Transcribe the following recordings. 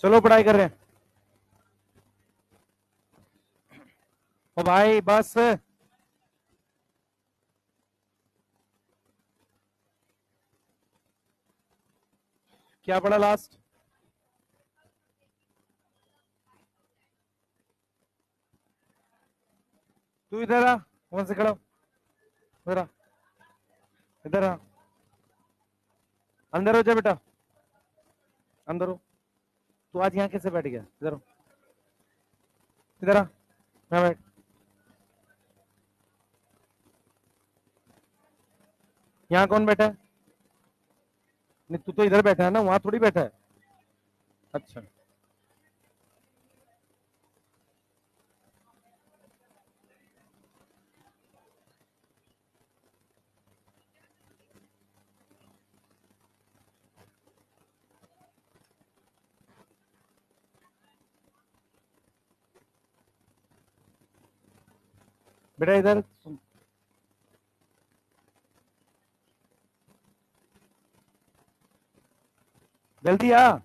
चलो पढ़ाई कर रहे हैं। ओ भाई बस। क्या पढ़ा लास्ट? तू इधर आ, वहां से खड़ा हो। इधर आ, इधर आ। अंदर हो जा बेटा, अंदर हो। तू आज यहाँ कैसे बैठ गया? इधर हो, इधर आ, यहाँ बैठ। यहाँ कौन बैठा है? नहीं, तू तो इधर बैठा है ना, वहां थोड़ी बैठा है। अच्छा। बेटा इधर सुन। जल्दी आ।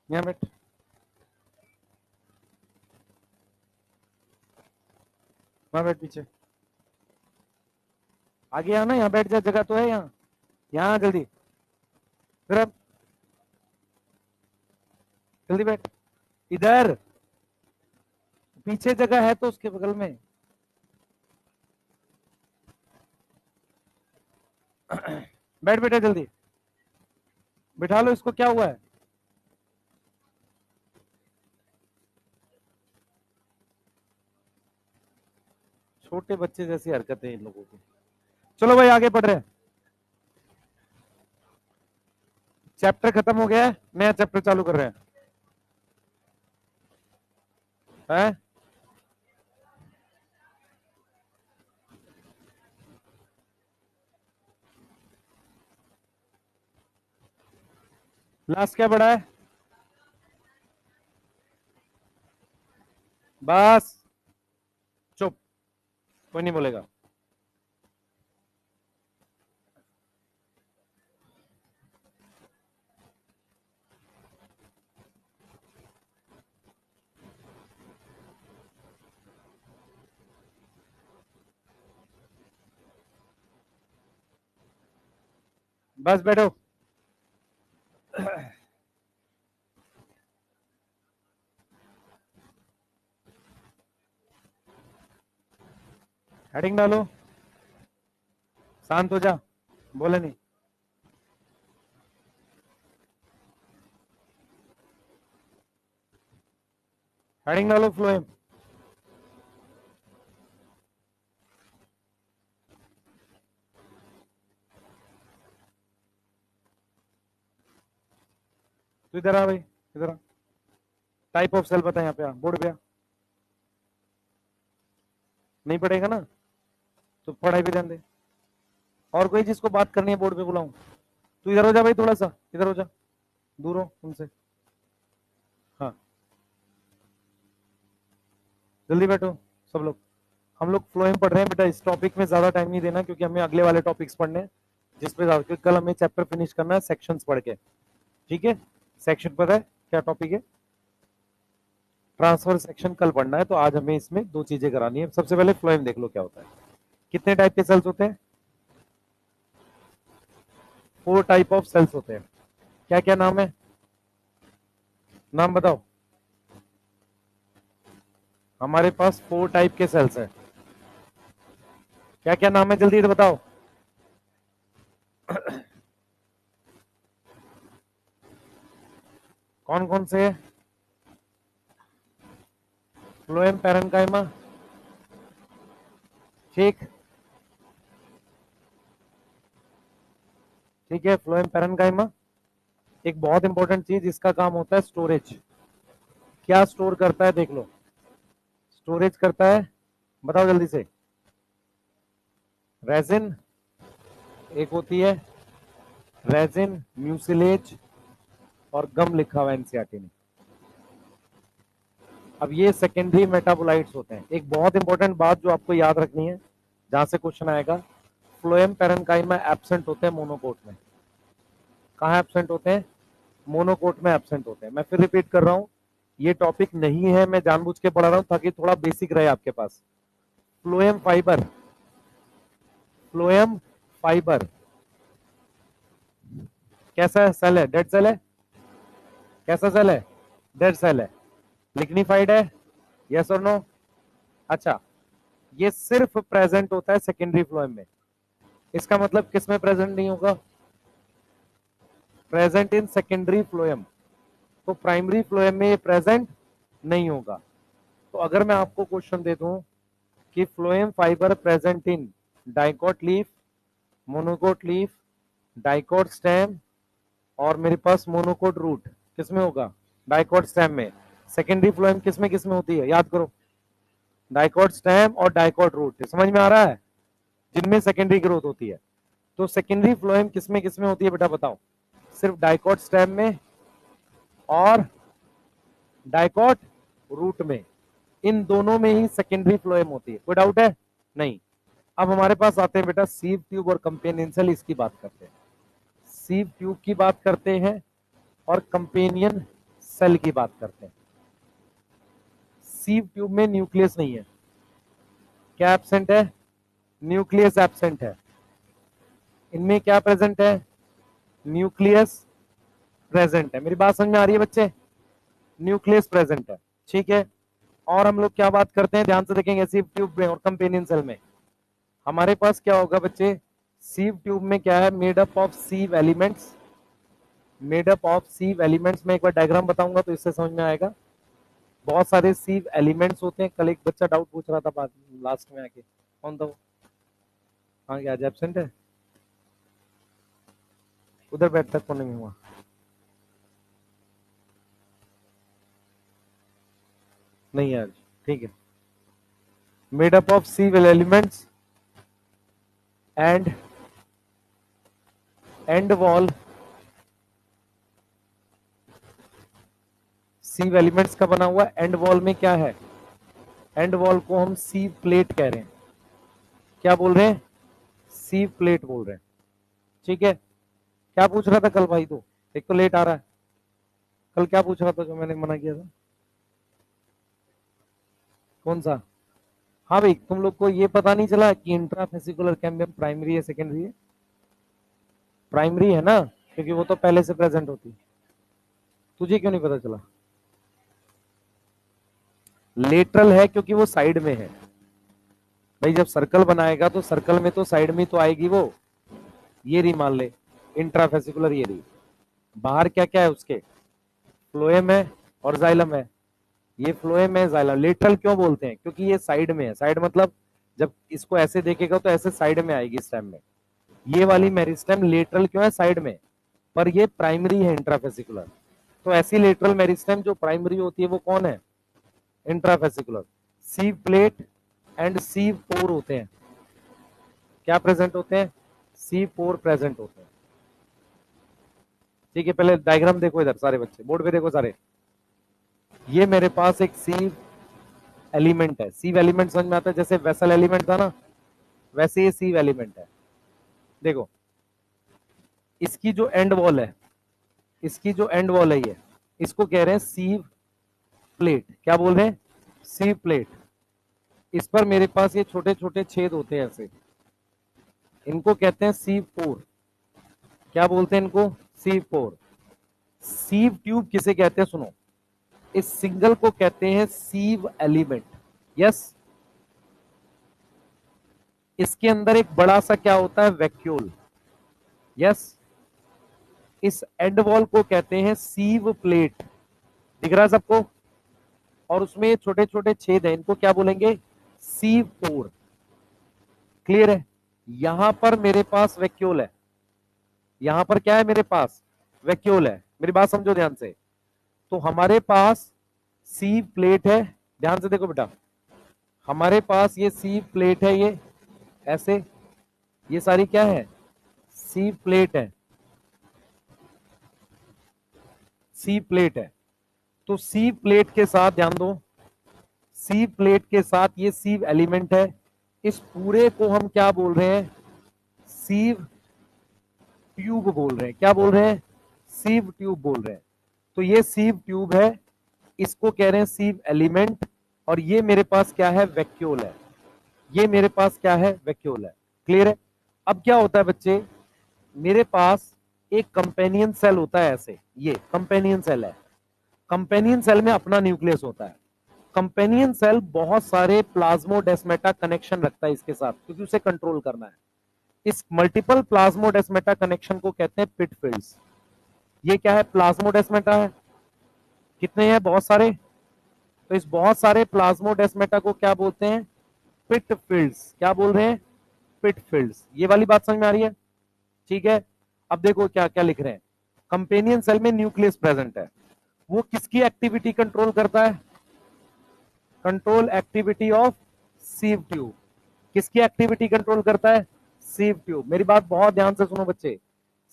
यहाँ बैठ, वहां बैठ पीछे। आगे आ ना, यहाँ बैठ जा, जगह तो है यहाँ। यहाँ आ जल्दी। इधर आ, जल्दी बैठ। इधर पीछे जगह है तो उसके बगल में। बैठ बेटा जल्दी। बिठा लो इसको, क्या हुआ है? छोटे बच्चे जैसी हरकतें इन लोगों की। चलो भाई आगे पढ़ रहे हैं। चैप्टर खत्म हो गया है, नया चैप्टर चालू कर रहे हैं। हैं? लास्ट क्या पढ़ा है? बस चुप, कोई नहीं बोलेगा। बस बैठो। हेडिंग डालो, शांत हो जा, बोले नहीं। हेडिंग डालो फ्लोएम। तू इधर आ भाई, इधर आ। टाइप ऑफ सेल बता, यहाँ पे आ, बोर्ड पे आ। नहीं पढ़ेगा ना तो पढ़ाई भी ध्यान दे। और कोई जिसको बात करनी है बोर्ड पे बुलाऊं? तू इधर हो जा भाई, थोड़ा सा इधर हो जा, दूर हो उनसे। हाँ, जल्दी बैठो सब लोग। हम लोग फ्लोएम पढ़ रहे हैं बेटा, इस टॉपिक में ज्यादा टाइम नहीं देना क्योंकि हमें अगले वाले टॉपिक्स पढ़ने हैं, जिसपे कल हमें चैप्टर फिनिश करना है सेक्शंस पढ़ के। ठीक है? सेक्शन पता है क्या टॉपिक है? ट्रांसफर सेक्शन कल पढ़ना है, तो आज हमें इसमें दो चीजें करानी है। सबसे पहले फ्लोएम देख लो क्या होता है। कितने टाइप के सेल्स होते हैं? 4 टाइप ऑफ सेल्स होते हैं। क्या क्या नाम है? नाम बताओ। हमारे पास 4 टाइप के सेल्स हैं। क्या क्या नाम है, जल्दी बताओ। कौन कौन से है? Phloem parenchyma. ठीक, ठीक है, फ्लोएम पैरेन्काइमा। एक बहुत इंपॉर्टेंट चीज, इसका काम होता है स्टोरेज। क्या स्टोर करता है देख लो। स्टोरेज करता है, बताओ जल्दी से। रेजिन, एक होती है रेजिन, म्यूसिलेज और गम लिखा हुआ एनसीईआरटी में। अब ये सेकेंडरी मेटाबोलाइट्स होते हैं। एक बहुत इंपॉर्टेंट बात जो आपको याद रखनी है, जहां से क्वेश्चन आएगा, फ्लोएम पैरेन्काइमा एब्सेंट होते हैं मोनोकोट में। कहाँ एब्सेंट होते हैं? मोनोकोट में एब्सेंट होते हैं। मैं फिर रिपीट कर रहा हूँ, ये टॉपिक नहीं है, मैं जानबूझ के पढ़ा रहा हूँ ताकि थोड़ा बेसिक रहे आपके पास। फ्लोएम फाइबर, फ्लोएम फाइबर कैसा है? सेल है, डेड सेल है? कैसा सेल है? डेड सेल है। लिग्निफाइड है? यस और नो? अच्छा, ये सिर्फ प्रेजेंट होता है सेकेंडरी फ्लोएम में। इसका मतलब किस में प्रेजेंट नहीं होगा? Present in secondary phloem. तो प्राइमरी फ्लोएम में ये प्रेजेंट नहीं होगा। तो अगर मैं आपको क्वेश्चन दे दूं कि phloem fibre present in dicot leaf, monocot leaf, dicot stem और मेरे पास मोनोकोट रूट, किसमें होगा? डाइकोट स्टेम में। सेकेंडरी फ्लोएम किसमें होती है? याद करो, डाइकोट स्टेम और डाइकोट रूट। समझ में आ रहा है? जिनमें सेकेंडरी ग्रोथ होती है। तो सेकेंडरी फ्लोएम किसमें होती है बेटा बताओ? सिर्फ डाइकोट स्टेम में और डाइकोट रूट में, इन दोनों में ही सेकेंडरी फ्लोएम होती है। कोई डाउट है? नहीं। अब हमारे पास आते हैं बेटा सीव ट्यूब और कंपेनियन सेल, इसकी बात करते हैं। सीव ट्यूब की बात करते हैं और कंपेनियन सेल की बात करते हैं। सीव ट्यूब में न्यूक्लियस नहीं है। क्या एब्सेंट है? न्यूक्लियस एब्सेंट है। इनमें क्या प्रेजेंट है? न्यूक्लियस प्रेजेंट है। मेरी बात समझ में आ रही है बच्चे? न्यूक्लियस प्रेजेंट है, ठीक है। और हम लोग क्या बात करते हैं, ध्यान से देखेंगे, सीव ट्यूब में और कंपेनियन सेल में हमारे पास क्या होगा बच्चे? सीव ट्यूब में क्या है? Made up of sieve elements. Made up of sieve elements में एक बार डायग्राम बताऊंगा तो इससे समझ में आएगा। बहुत सारे सीव एलिमेंट्स होते हैं। कल एक बच्चा डाउट पूछ रहा था बाद लास्ट में आके, कौन था वो? हाँ, क्या आज एब्सेंट है? उधर बैठता कोने में हुआ। नहीं आज, ठीक है। Made up of sieve elements and and wall. Sieve elements का बना हुआ एंड वॉल में क्या है? एंड वॉल को हम सीव प्लेट कह रहे हैं। क्या बोल रहे हैं? सीव प्लेट बोल रहे हैं, ठीक है। क्या पूछ रहा था कल भाई? तो एक तो लेट आ रहा है। कल क्या पूछ रहा था जो मैंने मना किया था? कौन सा? हाँ भाई, तुम लोग को ये पता नहीं चला कि इंट्राफेसिकुलर कैम्बियम प्राइमरी है सेकेंडरी है? प्राइमरी है ना, क्योंकि वो तो पहले से प्रेजेंट होती। तुझे क्यों नहीं पता चला? लेटरल है क्योंकि वो साइड में है भाई। जब सर्कल बनाएगा तो सर्कल में तो साइड में तो आएगी वो। ये रही, मान ले इंट्राफेसिकुलर, ये रही। बाहर क्या क्या है उसके? फ्लोएम है और जाइलम है। ये फ्लोएम है, जाइलम। लेटरल क्यों बोलते हैं? क्योंकि ये साइड में है। साइड मतलब जब इसको ऐसे देखेगा तो ऐसे साइड में आएगी स्टेम में। ये वाली मेरिस्टेम लेटरल क्यों है? साइड में। पर ये प्राइमरी है इंट्राफेसिकुलर। तो ऐसी लेटरल मेरिस्टेम जो प्राइमरी होती है वो कौन है? इंट्राफेसिकुलर। सीव प्लेट एंड सीव पोर होते हैं। क्या प्रेजेंट होते हैं? सीव पोर प्रेजेंट होते हैं, ठीक है। पहले डायग्राम देखो इधर, सारे बच्चे बोर्ड पे देखो सारे। ये मेरे पास एक सीव एलिमेंट है। सीव एलिमेंट समझ में आता है? जैसे वेसल एलिमेंट था ना, वैसे ये सीव एलिमेंट है। देखो, इसकी जो एंड वॉल है, इसकी जो एंड वॉल है ये, इसको कह रहे हैं सीव प्लेट। क्या बोल रहे हैं? सीव प्लेट। इस पर मेरे पास ये छोटे छोटे छेद होते हैं ऐसे, इनको कहते हैं सीव पोर। क्या बोलते हैं इनको? सीव पोर। सीव ट्यूब किसे कहते हैं? सुनो, इस सिंगल को कहते हैं सीव एलिमेंट। यस। इसके अंदर एक बड़ा सा क्या होता है? वैक्यूल। यस। इस एंड वॉल को कहते हैं सीव प्लेट। दिख रहा है सबको? और उसमें छोटे छोटे छेद हैं, इनको क्या बोलेंगे? सीव पोर। क्लियर है? यहां पर मेरे पास वैक्यूल है। यहां पर क्या है मेरे पास? वैक्यूल है। मेरी बात समझो ध्यान से। तो हमारे पास सीव प्लेट है। ध्यान से देखो बेटा, हमारे पास ये सीव प्लेट है, ये ऐसे, ये सारी क्या है? सीव प्लेट है। सीव प्लेट है। तो सीव प्लेट के साथ ध्यान दो, सीव प्लेट के साथ ये सीव एलिमेंट है। इस पूरे को हम क्या बोल रहे हैं? सीव ट्यूब बोल रहे हैं। क्या बोल रहे हैं? सीव ट्यूब बोल रहे हैं। तो ये सीव ट्यूब है, इसको कह रहे हैं सीव एलिमेंट, और ये मेरे पास क्या है? वैक्यूल है। ये मेरे पास क्या है? वैक्यूल है। क्लियर है? अब क्या होता है बच्चे, मेरे पास एक कंपेनियन सेल होता है ऐसे, ये कंपेनियन सेल है। कंपेनियन सेल में अपना न्यूक्लियस होता है। कंपेनियन सेल बहुत सारे प्लाज्मोडेस्माटा कनेक्शन रखता है इसके साथ, क्योंकि उसे कंट्रोल करना है। इस मल्टीपल प्लाज्मोडेस्माटा कनेक्शन को कहते हैं पिट फील्ड्स। ये क्या है? प्लाज्मोडेस्माटा है। कितने हैं? बहुत सारे। तो इस बहुत सारे प्लाज्मोडेस्माटा को क्या बोलते हैं? पिट फील्ड्स। क्या बोल रहे हैं? पिट फील्ड्स। ये वाली बात समझ में आ रही है? ठीक है। अब देखो क्या क्या लिख रहे हैं। कंपेनियन सेल में न्यूक्लियस प्रेजेंट है, वो किसकी एक्टिविटी कंट्रोल करता है? Control activity of sieve tube. किसकी एक्टिविटी कंट्रोल करता है? Sieve tube. मेरी बात बहुत ध्यान से सुनो बच्चे।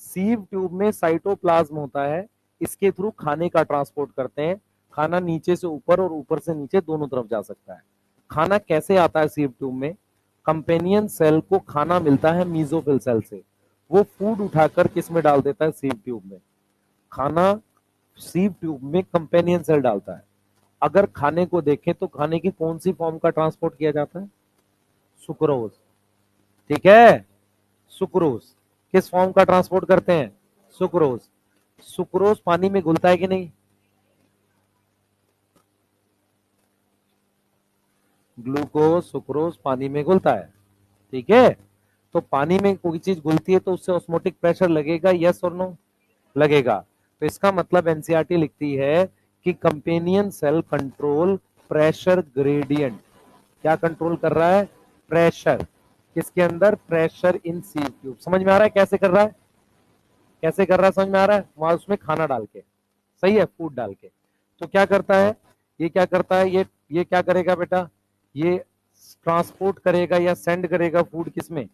सीव ट्यूब में साइटोप्लाज्म होता है, इसके थ्रू खाने का ट्रांसपोर्ट करते हैं। खाना नीचे से ऊपर और ऊपर से नीचे दोनों तरफ जा सकता है। खाना कैसे आता है सीव ट्यूब में? कंपेनियन सेल को खाना मिलता है मीजोफिल सेल से, वो फूड उठाकर किस में डाल देता है? सीव ट्यूब में। खाना सीव ट्यूब में कंपेनियन सेल डालता है। अगर खाने को देखें तो खाने की कौन सी फॉर्म का ट्रांसपोर्ट किया जाता है? सुक्रोज। ठीक है, सुक्रोज। किस फॉर्म का ट्रांसपोर्ट करते हैं? सुक्रोज। सुक्रोज पानी में घुलता है कि नहीं? ग्लूकोज सुक्रोज पानी में घुलता है। ठीक है। तो पानी में कोई चीज घुलती है तो उससे ऑस्मोटिक प्रेशर लगेगा, यस और नो? लगेगा। तो इसका मतलब एनसीईआरटी लिखती है कि companion cell control pressure gradient. क्या कंट्रोल कर रहा है? प्रेशर। किसके अंदर? Pressure in sieve tube. समझ में आ रहा है कैसे कर रहा है? कैसे कर रहा है समझ में आ रहा है? वहां उसमें खाना डाल के, सही है, फूड डाल के। तो क्या करता है ये? क्या करता है ये क्या करेगा बेटा? ये ट्रांसपोर्ट करेगा या सेंड करेगा फूड किसमें?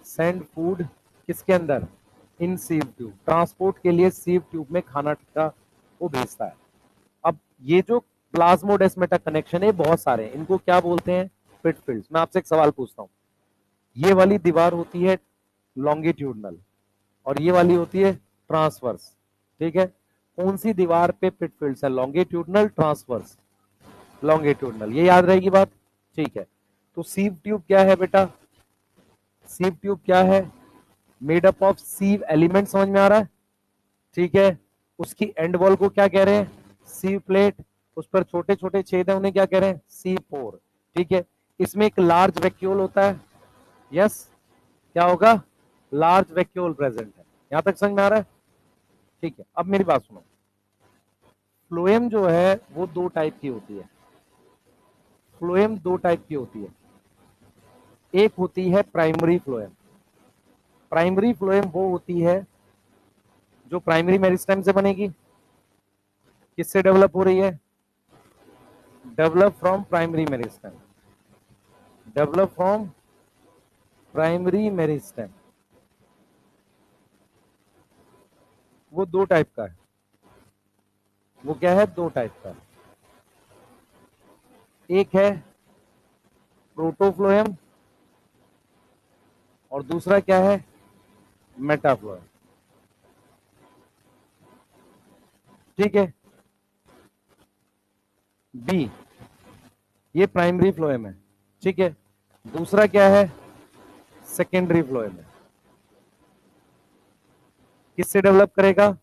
सेंड फूड किसके अंदर? इन सीव ट्यूब। ट्रांसपोर्ट के लिए सीव ट्यूब में खाना का वो भेजता है। अब ये जो प्लाज्मोडेस्माटा कनेक्शन है बहुत सारे, इनको क्या बोलते हैं? पिट फील्ड्स। मैं आपसे एक सवाल पूछता हूँ। ये वाली दीवार होती है लॉन्गिट्यूडनल और ये वाली होती है ट्रांसवर्स। ठीक है। कौन सी दीवार पे पिट फील्ड्स है? Longitudinal, transverse? लॉन्गिट्यूडनल। ये याद रहेगी बात। ठीक है। तो सीव ट्यूब क्या है बेटा? सीव ट्यूब क्या है? Made up of sieve element. समझ में आ रहा है? ठीक है। उसकी एंड वॉल को क्या कह रहे हैं? सीव प्लेट। उस पर छोटे छोटे छेद है, उन्हें क्या कह रहे हैं? सीव पोर। ठीक है। इसमें एक लार्ज वैक्यूल होता है, यस। क्या होगा? लार्ज वैक्यूल प्रेजेंट है। यहां तक समझ में आ रहा है? ठीक है। अब मेरी बात सुनो। फ्लोएम जो है वो दो टाइप की होती है। फ्लोएम दो टाइप की होती है। एक होती है प्राइमरी फ्लोएम। प्राइमरी फ्लोएम वो होती है जो प्राइमरी मेरिस्टेम से बनेगी। किससे डेवलप हो रही है? Develop from primary meristem. Develop from primary meristem. वो दो टाइप का है। वो क्या है? दो टाइप का। एक है प्रोटोफ्लोएम और दूसरा क्या है? मेटाफ्लोएम। ठीक है। बी, ये प्राइमरी फ्लोएम है। ठीक है। दूसरा क्या है? सेकेंडरी फ्लोएम है। किससे डेवलप करेगा?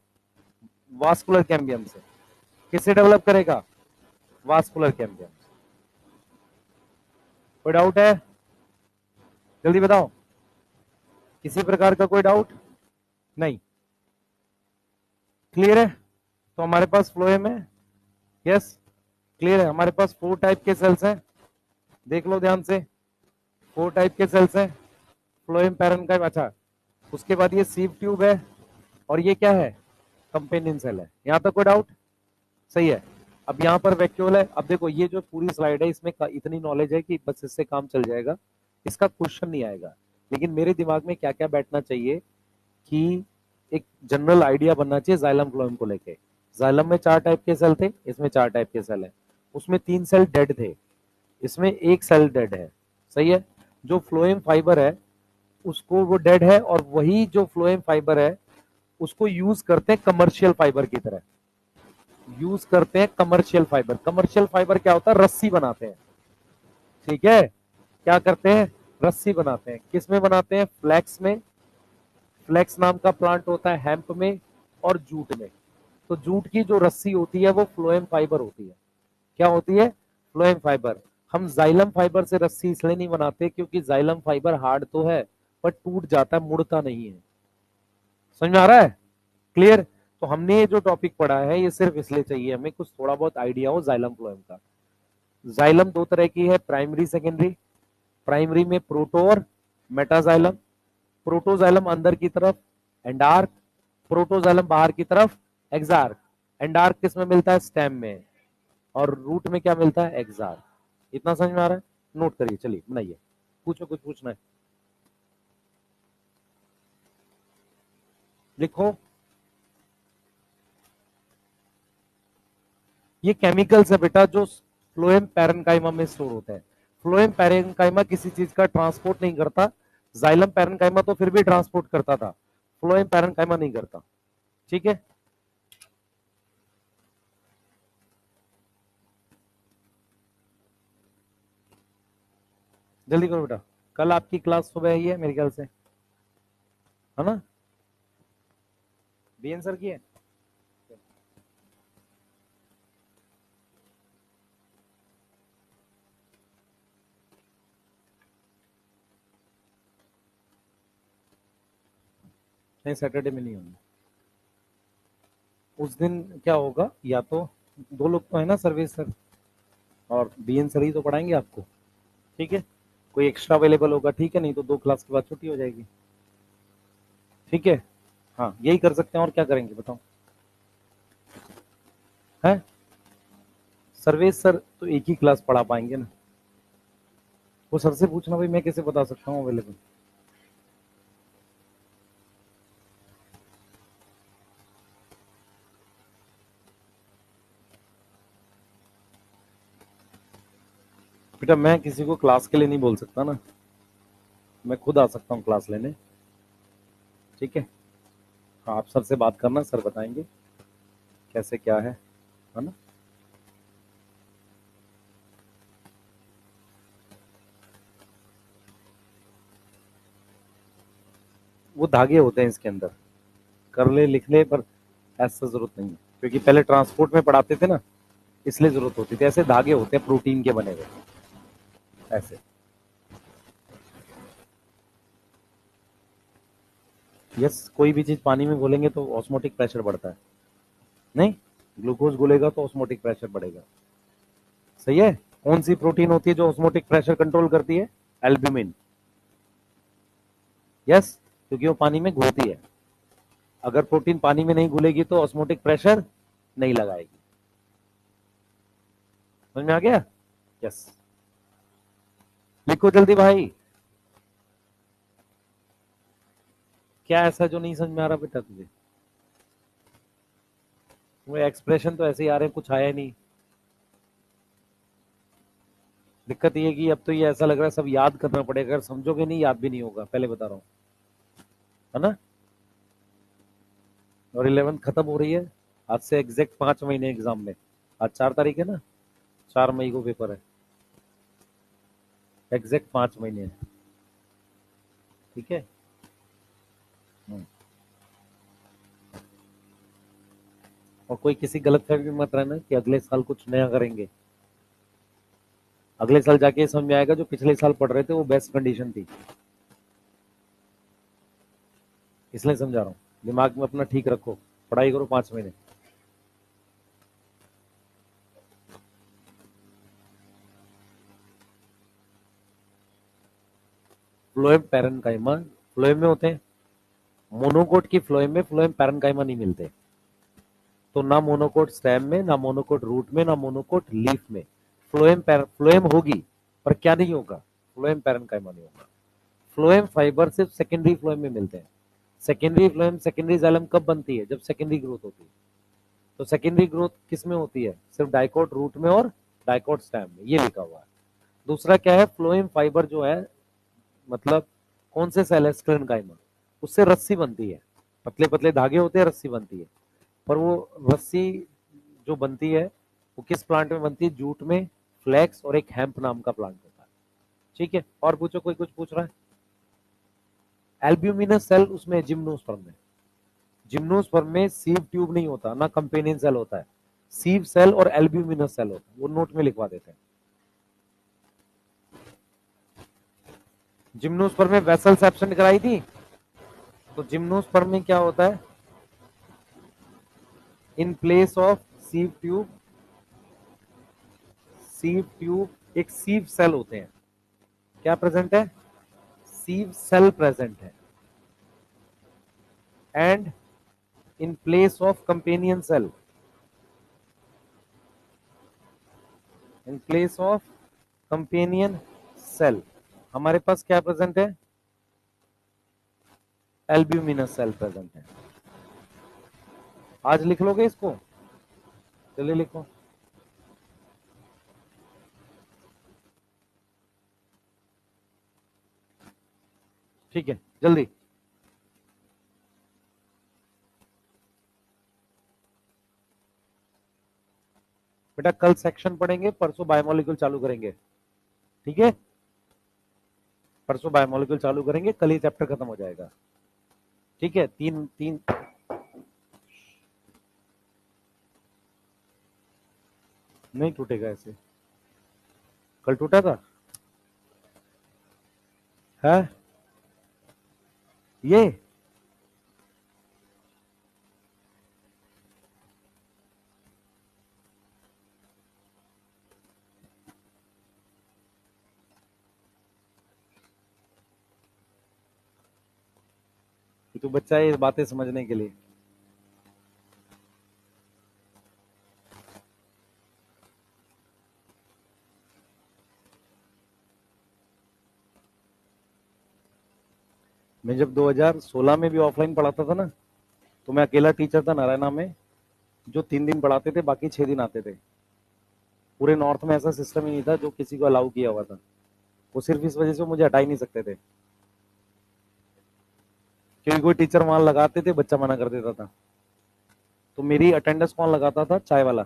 वास्कुलर कैम्बियम से। किससे डेवलप करेगा? Vascular cambium. कोई डाउट है? जल्दी बताओ। किसी प्रकार का कोई डाउट नहीं? क्लियर है? तो हमारे पास फ्लोएम है, यस। क्लियर है? हमारे पास फोर टाइप के सेल्स हैं। देख लो ध्यान से। फोर टाइप के सेल्स हैं फ्लोएम पैरन का। अच्छा, उसके बाद ये सीव ट्यूब है और ये क्या है? कंपेनियन सेल है। यहां तक कोई डाउट? सही है। अब यहाँ पर वैक्यूल है। अब देखो ये जो पूरी स्लाइड है इसमें इतनी नॉलेज है कि बस इससे काम चल जाएगा, इसका क्वेश्चन नहीं आएगा। लेकिन मेरे दिमाग में क्या क्या बैठना चाहिए कि एक जनरल आइडिया बनना चाहिए जाइलम फ्लोएम को लेके। जाइलम में चार टाइप के सेल थे, इसमें चार टाइप के सेल है। उसमें तीन सेल डेड थे, इसमें एक सेल डेड है। सही है। जो फ्लोएम फाइबर है, उसको वो डेड है, और वही जो फ्लोएम फाइबर है उसको यूज करते हैं कमर्शियल फाइबर की तरह, यूज करते हैं कमर्शियल फाइबर। कमर्शियल फाइबर क्या होता है? रस्सी बनाते हैं, ठीक है। क्या करते हैं? रस्सी बनाते हैं। किस में बनाते हैं? फ्लैक्स में, फ्लैक्स नाम का प्लांट होता है हेम्प में, और जूट में। तो जूट की जो रस्सी होती है वो फ्लोएम फाइबर होती है। क्या होती है? Phloem fibre. हम जाइलम फाइबर से रस्सी इसलिए नहीं बनाते क्योंकि जाइलम फाइबर हार्ड तो है पर टूट जाता है, मुड़ता नहीं है। समझ में आ रहा है? क्लियर? तो हमने ये जो टॉपिक पढ़ा है ये सिर्फ इसलिए चाहिए हमें कुछ थोड़ा बहुत आइडिया हो जाइलम फ्लोएम का। जाइलम दो तरह की है, प्राइमरी सेकेंडरी। प्राइमरी में प्रोटो और मेटाजाइलम। प्रोटोजाइलम अंदर की तरफ एंडार्क, प्रोटोजाइलम बाहर की तरफ एक्सार्क। एंडार्क किस में मिलता है? स्टेम में। और रूट में क्या मिलता है? एक्सार्क। इतना समझ में आ रहा है? नोट करिए, चलिए बनाइए, पूछो, कुछ पूछना है लिखो। ये केमिकल्स है बेटा जो फ्लोएम पैरेन्काइमा में स्टोर होते हैं। फ्लोएम पैरेन्काइमा किसी चीज का ट्रांसपोर्ट नहीं करता। जाइलम पैरेन्काइमा तो फिर भी ट्रांसपोर्ट करता था, फ्लोएम पैरेन्काइमा नहीं करता। ठीक है, जल्दी करो बेटा। कल आपकी क्लास सुबह ही है मेरे ख्याल से, है ना? बीएन सर की है। नहीं, सैटरडे में नहीं होंगे। उस दिन क्या होगा, या तो दो लोग तो है ना, सर्वेश सर और बीएन सर ही तो पढ़ाएंगे आपको। ठीक है, कोई एक्स्ट्रा अवेलेबल होगा ठीक है, नहीं तो दो क्लास के बाद छुट्टी हो जाएगी। ठीक है, हाँ यही कर सकते हैं, और क्या करेंगे बताओ? है, सर्वेश सर तो एक ही क्लास पढ़ा पाएंगे ना। वो सर से पूछना, भाई मैं कैसे बता सकता हूँ अवेलेबल। बेटा मैं किसी को क्लास के लिए नहीं बोल सकता ना, मैं खुद आ सकता हूँ क्लास लेने। ठीक है, हाँ आप सर से बात करना, सर बताएंगे कैसे क्या है ना? वो धागे होते हैं इसके अंदर, कर ले लिख ले, पर ऐसा जरूरत नहीं है क्योंकि पहले ट्रांसपोर्ट में पढ़ाते थे ना, इसलिए जरूरत होती थी। ऐसे धागे होते हैं प्रोटीन के बने हुए, ऐसे। यस, कोई भी चीज पानी में घोलेंगे तो ऑस्मोटिक प्रेशर बढ़ता है। नहीं, ग्लूकोज घुलेगा तो ऑस्मोटिक प्रेशर बढ़ेगा। सही है। कौन सी प्रोटीन होती है जो ऑस्मोटिक प्रेशर कंट्रोल करती है? एल्ब्यूमिन। यस, क्योंकि वो पानी में घुलती है। अगर प्रोटीन पानी में नहीं घुलेगी तो ऑस्मोटिक प्रेशर नहीं लगाएगी। समझ में आ गया? यस, लिखो जल्दी भाई। क्या ऐसा जो नहीं समझ में आ रहा बेटा तुझे? वो एक्सप्रेशन तो ऐसे ही आ रहे हैं, कुछ आया नहीं। दिक्कत ये है कि अब तो ये ऐसा लग रहा है सब याद करना पड़ेगा, अगर समझोगे नहीं याद भी नहीं होगा, पहले बता रहा हूँ, है ना? और 11th खत्म हो रही है, आज से एग्जैक्ट 5 महीने एग्जाम में। आज 4 तारीख है ना, 4 मई को पेपर है, एग्जैक्ट 5 महीने है। ठीक है। हम्म। और कोई किसी गलत फहमी में मत रहना कि अगले साल कुछ नया करेंगे। अगले साल जाके समझ में आएगा जो पिछले साल पढ़ रहे थे वो बेस्ट कंडीशन थी, इसलिए समझा रहा हूँ। दिमाग में अपना ठीक रखो, पढ़ाई करो 5 महीने। फ्लोएम पैरेन्काइमा, फ्लोएम में होते हैं। मोनोकोट की फ्लोएम में फ्लोएम पैरेन्काइमा नहीं मिलते। तो ना मोनोकोट स्टेम में, ना मोनोकोट रूट में, ना मोनोकोट लीफ में। फ्लोएम होगी पर क्या नहीं होगा? फ्लोएम पैरेन्काइमा नहीं होगा। फ्लोएम फाइबर सिर्फ सेकेंडरी फ्लोएम में मिलते हैं। सेकेंडरी फ्लोएम, सेकेंडरी जाइलम कब बनती है? जब सेकेंडरी ग्रोथ होती है। तो सेकेंडरी ग्रोथ किस में होती है? सिर्फ डाइकोट रूट में और डाइकोट स्टेम में, ये लिखा हुआ है। दूसरा क्या है? फ्लोएम फाइबर जो है, मतलब कौन से सेल है? स्क्लेरेनकाइमा। उससे रस्सी बनती है, पतले पतले धागे होते हैं, रस्सी बनती है। पर वो रस्सी जो बनती है वो किस प्लांट में बनती है? जूट में, फ्लैक्स और एक हेम्प नाम का प्लांट होता है। ठीक है, और पूछो, कोई कुछ पूछ रहा है? एल्ब्यूमिनस सेल उसमें जिम्नोस्पर्म में। जिम्नोस्पर्म में सीव ट्यूब नहीं होता, ना कंपेनियन सेल होता है, सीव सेल और एल्ब्यूमिनस सेल होता है। वो नोट में लिखवा देते हैं। जिम्नोस्पर्म में वेसल्स एब्सेंट कराई थी, तो जिम्नोस्पर्म में क्या होता है? In place of sieve tube, sieve tube एक सीव सेल होते हैं। क्या प्रेजेंट है? सीव सेल प्रेजेंट है। And in place of companion cell, in place of companion cell हमारे पास क्या प्रेजेंट है? एल्ब्यूमिनस सेल प्रेजेंट है। आज लिख लोगे इसको? चलिए लिखो। ठीक है, जल्दी। बेटा कल सेक्शन पढ़ेंगे, परसों बायोमोलिक्यूल चालू करेंगे। ठीक है, परसों बायोमोलिक्यूल चालू करेंगे, कल ही चैप्टर खत्म हो जाएगा। ठीक है, तीन तीन नहीं टूटेगा ऐसे। कल टूटा था है ये? तो बच्चा है ये बातें समझने के लिए। मैं जब 2016 में भी ऑफलाइन पढ़ाता था ना, तो मैं अकेला टीचर था नारायणा में, जो 3 दिन पढ़ाते थे, बाकी 6 दिन आते थे। पूरे नॉर्थ में ऐसा सिस्टम ही नहीं था जो किसी को अलाउ किया हुआ था। वो सिर्फ इस वजह से मुझे हटा ही नहीं सकते थे, क्योंकि कोई टीचर वहां लगाते थे, बच्चा मना कर देता था। तो मेरी अटेंडेंस कौन लगाता था? चाय वाला।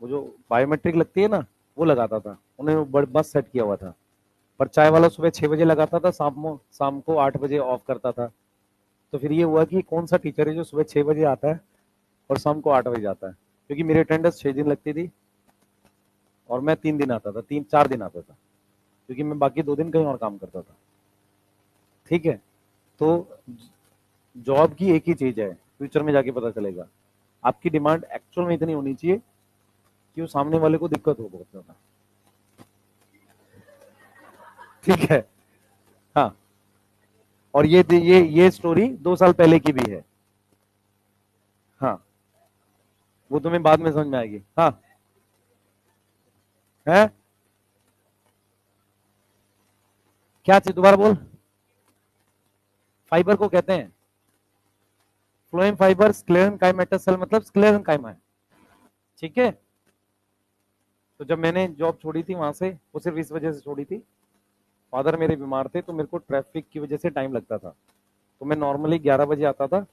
वो जो बायोमेट्रिक लगती है ना, वो लगाता था। उन्होंने बस सेट किया हुआ था। पर चाय वाला सुबह 6 बजे लगाता था, शाम को 8 बजे ऑफ करता था। तो फिर ये हुआ कि कौन सा टीचर है जो सुबह 6 बजे आता है और शाम को 8 बजे आता है? क्योंकि मेरी अटेंडेंस 6 दिन लगती थी और मैं 3 दिन आता था, 3-4 दिन आता था, क्योंकि मैं बाकी 2 दिन कहीं और काम करता था। ठीक है, तो जॉब की एक ही चीज है, फ्यूचर में जाके पता चलेगा। आपकी डिमांड एक्चुअल में इतनी होनी चाहिए कि वो सामने वाले को दिक्कत हो बहुत ज्यादा। ठीक है, हाँ। और ये स्टोरी 2 साल पहले की भी है। हाँ, वो तुम्हें बाद में समझ में आएगी। हाँ है, क्या चीज? दोबारा बोल। फाइबर को कहते हैं फ्लोएम फाइबर। स्क्लेरेनकाइमा सेल मतलब स्क्लेरेनकाइमा है। ठीक है, तो जब मैंने जॉब छोड़ी थी वहां से, वो सिर्फ इस वजह से छोड़ी थी, फादर मेरे बीमार थे, तो मेरे को ट्रैफिक की वजह से टाइम लगता था। तो मैं नॉर्मली 11 बजे आता था